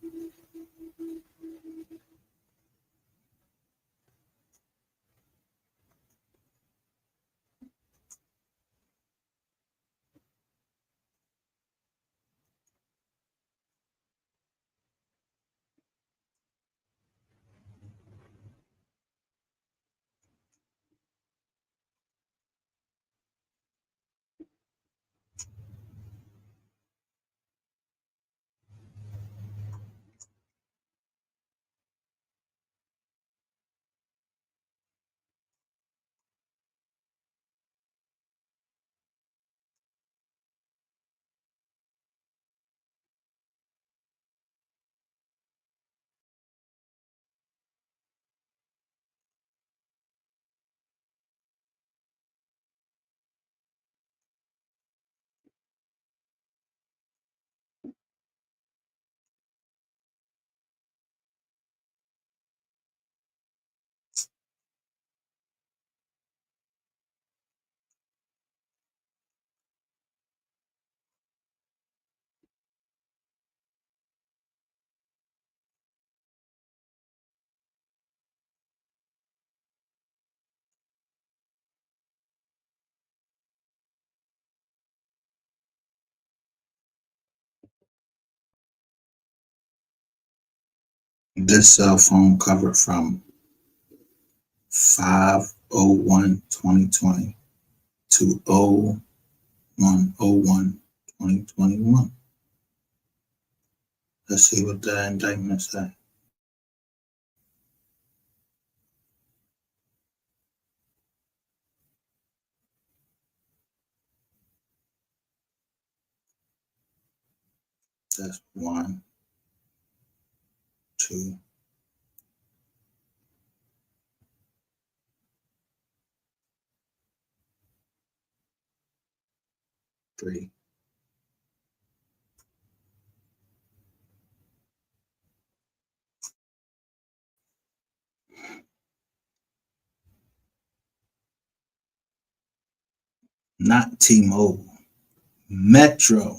This cell phone covered from 5/01/2020 to 01/01/2021. Let's see what the indictment says. That's 1, 2, 3. Not T-Mobile. Metro.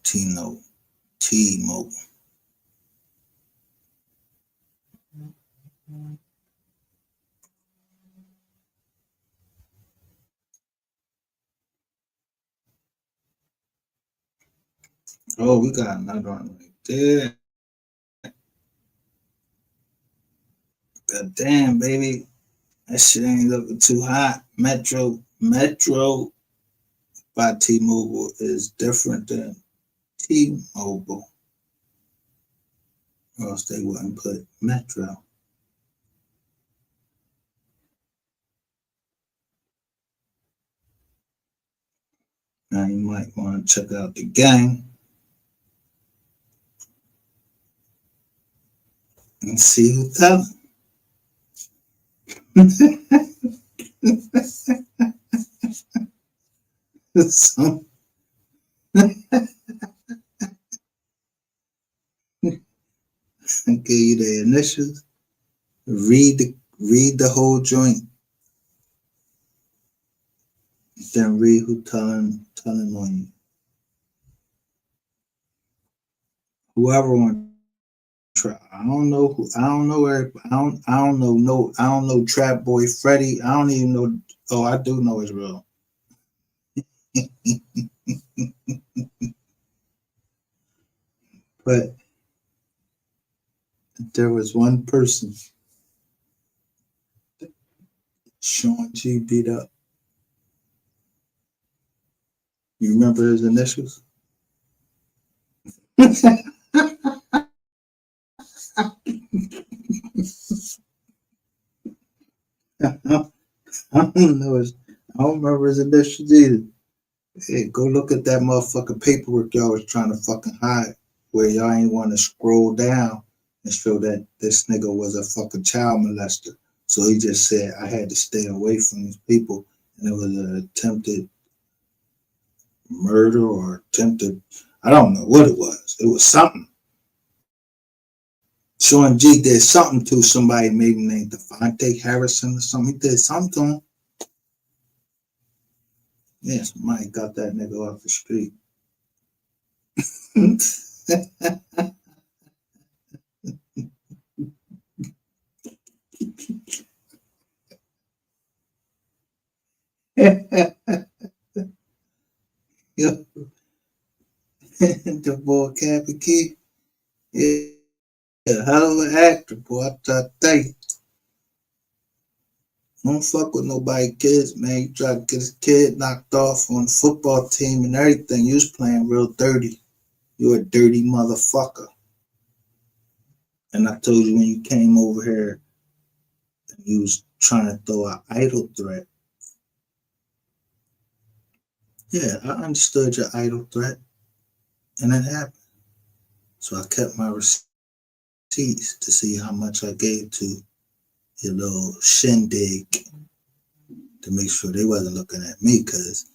T-Mobile. T-Mobile. Oh, we got another one right there. God damn, baby. That shit ain't looking too hot. Metro by T-Mobile is different than T-Mobile. Or else they wouldn't put Metro. Now you might want to check out the gang and see who's telling. So, I give you the initials. Read the whole joint. Then read who telling on you. Whoever on trap. I don't know who. I don't know Eric. I don't know. No. I don't know Trap Boy Freddy. I don't even know. Oh, I do know Israel. But there was one person Sean G beat up. You remember his initials? I don't know his, I don't remember his initials either. Hey, go look at that motherfucking paperwork y'all was trying to fucking hide, where y'all ain't want to scroll down and show that this nigga was a fucking child molester. So he just said I had to stay away from these people, and it was an attempted murder or attempted. I don't know what it was. It was something. Sean G did something to somebody, maybe named Devontae Harrison or something. He did something to him. Yeah, somebody got that nigga off the street. Yo, the boy Cappy Key, yeah, hell of an actor, boy. I tell you, don't fuck with nobody kids, man. You try to get his kid knocked off on the football team and everything. You was playing real dirty. You a dirty motherfucker. And I told you when you came over here and you was trying to throw an idle threat. Yeah, I understood your idle threat, and it happened. So I kept my receipts to see how much I gave to your little shindig to make sure they wasn't looking at me, because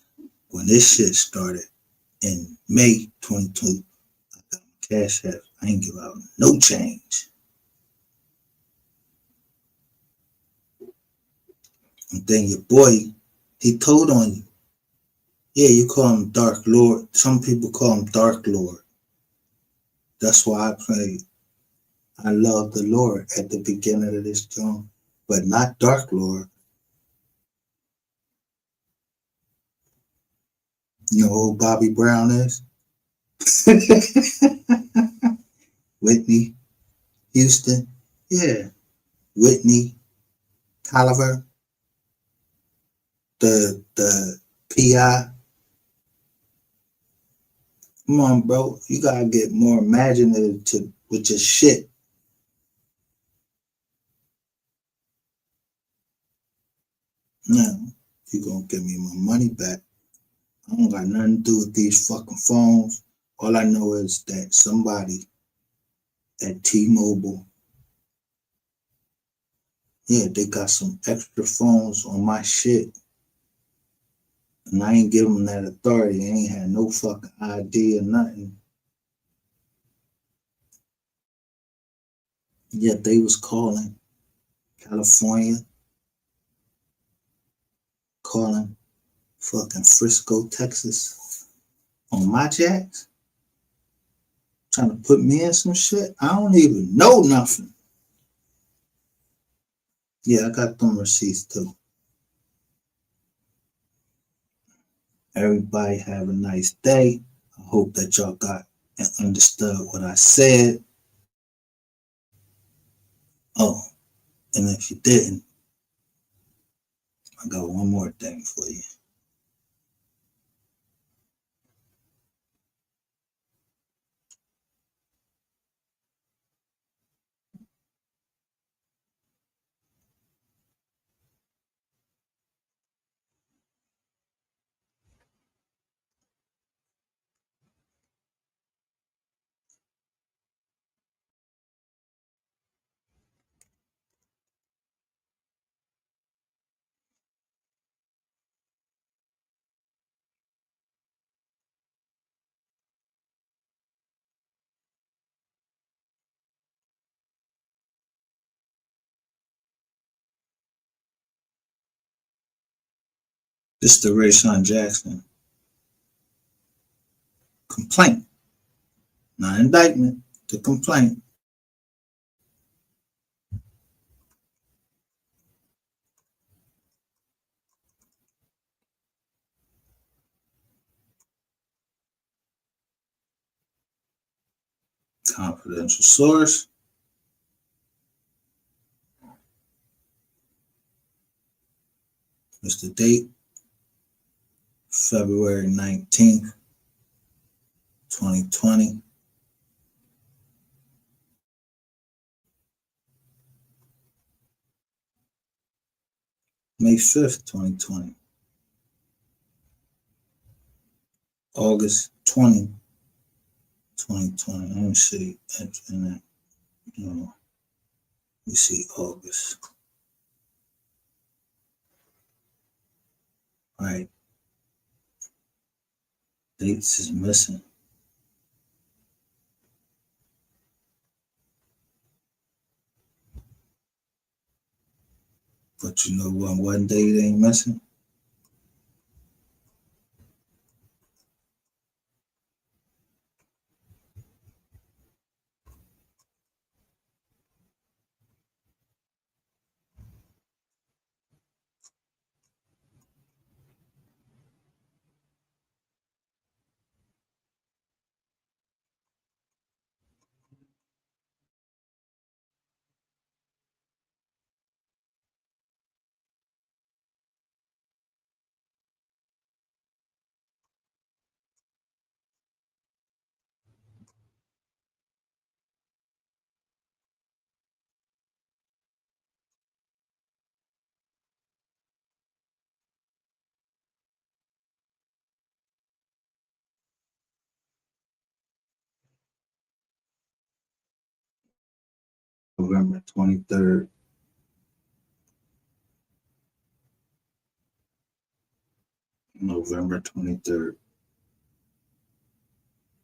when this shit started in May 22, I got my cash app. I ain't give out no change. And then your boy, he told on you. Yeah, you call him Dark Lord. Some people call him Dark Lord. That's why I played I Love the Lord at the beginning of this song, but not Dark Lord. You know who Bobby Brown is? Whitney Houston. Yeah. Whitney Tolliver, the PI. Come on, bro. You gotta get more imaginative with your shit. Now, you gonna give me my money back. I don't got nothing to do with these fucking phones. All I know is that somebody at T-Mobile, yeah, they got some extra phones on my shit. And I ain't give them that authority. They ain't had no fucking ID or nothing. Yet they was calling California, calling fucking Frisco, Texas on my jacks, trying to put me in some shit. I don't even know nothing. Yeah, I got them receipts too. Everybody have a nice day. I hope that y'all got and understood what I said. Oh, and if you didn't, I got one more thing for you. This is the Rayshawn Jackson complaint, not indictment, the complaint. Confidential source. What's the date? February 19th, 2020. May 5th, 2020. August 20, 2020. Let me see. We see August. All right. Dates is missing. But you know what? One date ain't missing. November 23rd. November 23rd.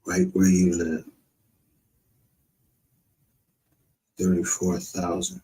Right where you live. 34,000.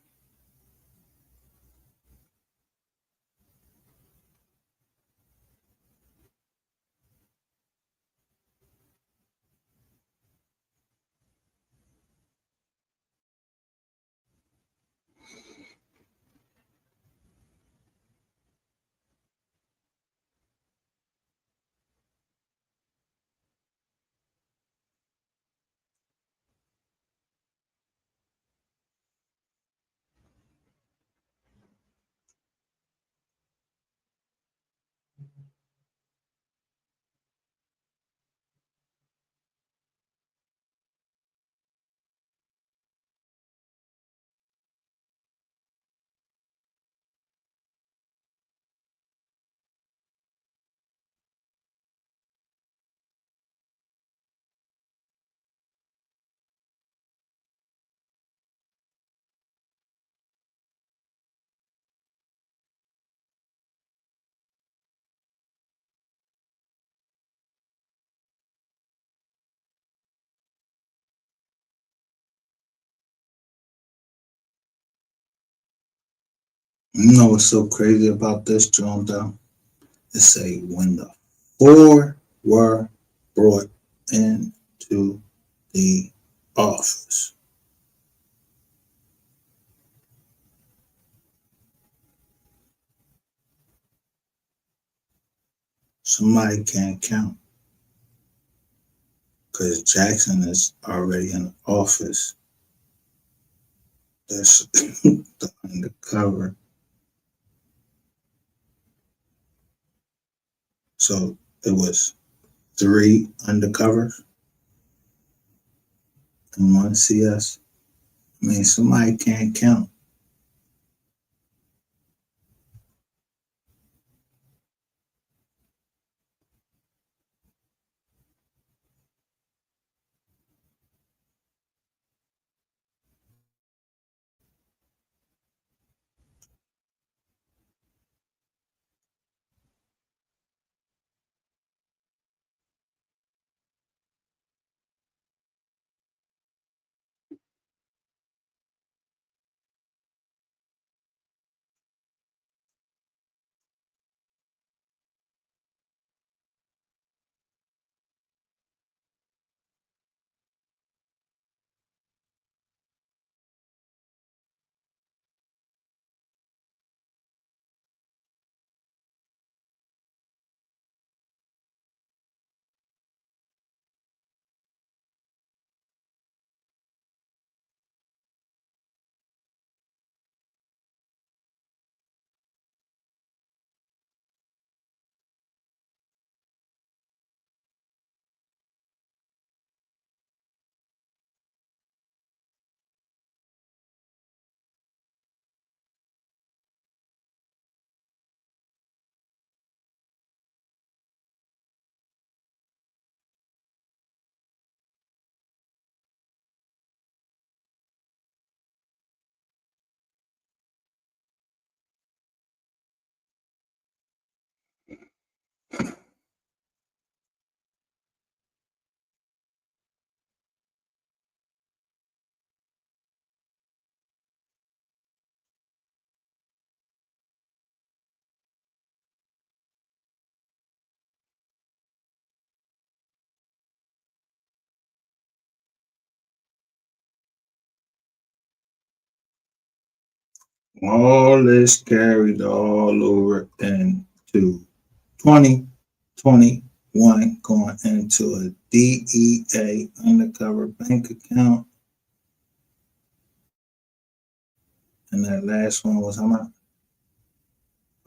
You know what's so crazy about this, John, though? It say when the four were brought into the office. Somebody can't count because Jackson is already in the office. That's the undercover. So it was 3 undercovers and 1 CS. I mean, somebody can't count. All this carried all over into 2021, going into a DEA undercover bank account. And that last one was how much?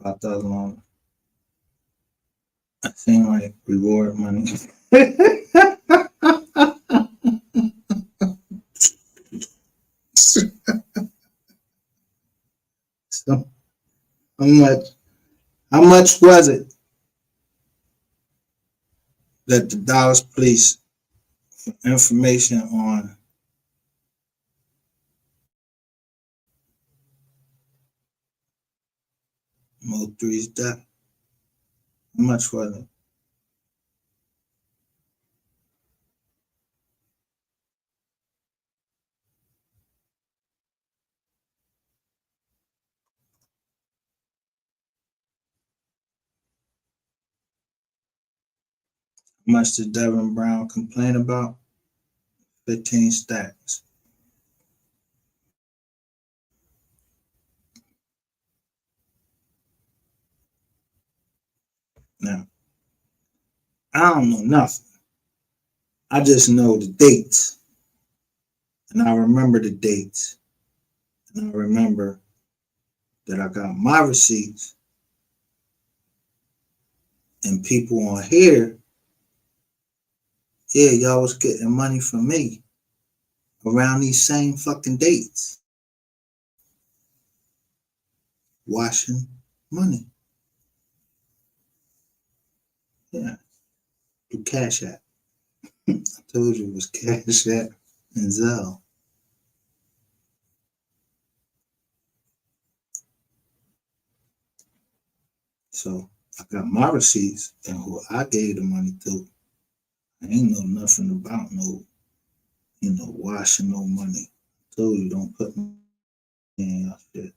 $5,000. That seemed like reward money. So how much was it that the Dallas police information on Mo3's death? How much was it? How much did Devin Brown complain about? 15 stacks. Now, I don't know nothing. I just know the dates. And I remember the dates. And I remember that I got my receipts. And people on here, yeah, y'all was getting money from me around these same fucking dates. Washing money. Yeah. Through Cash App. I told you it was Cash App and Zelle. So I got my receipts and who I gave the money to. I ain't know nothing about no, washing no money. I told you don't put me in your shit.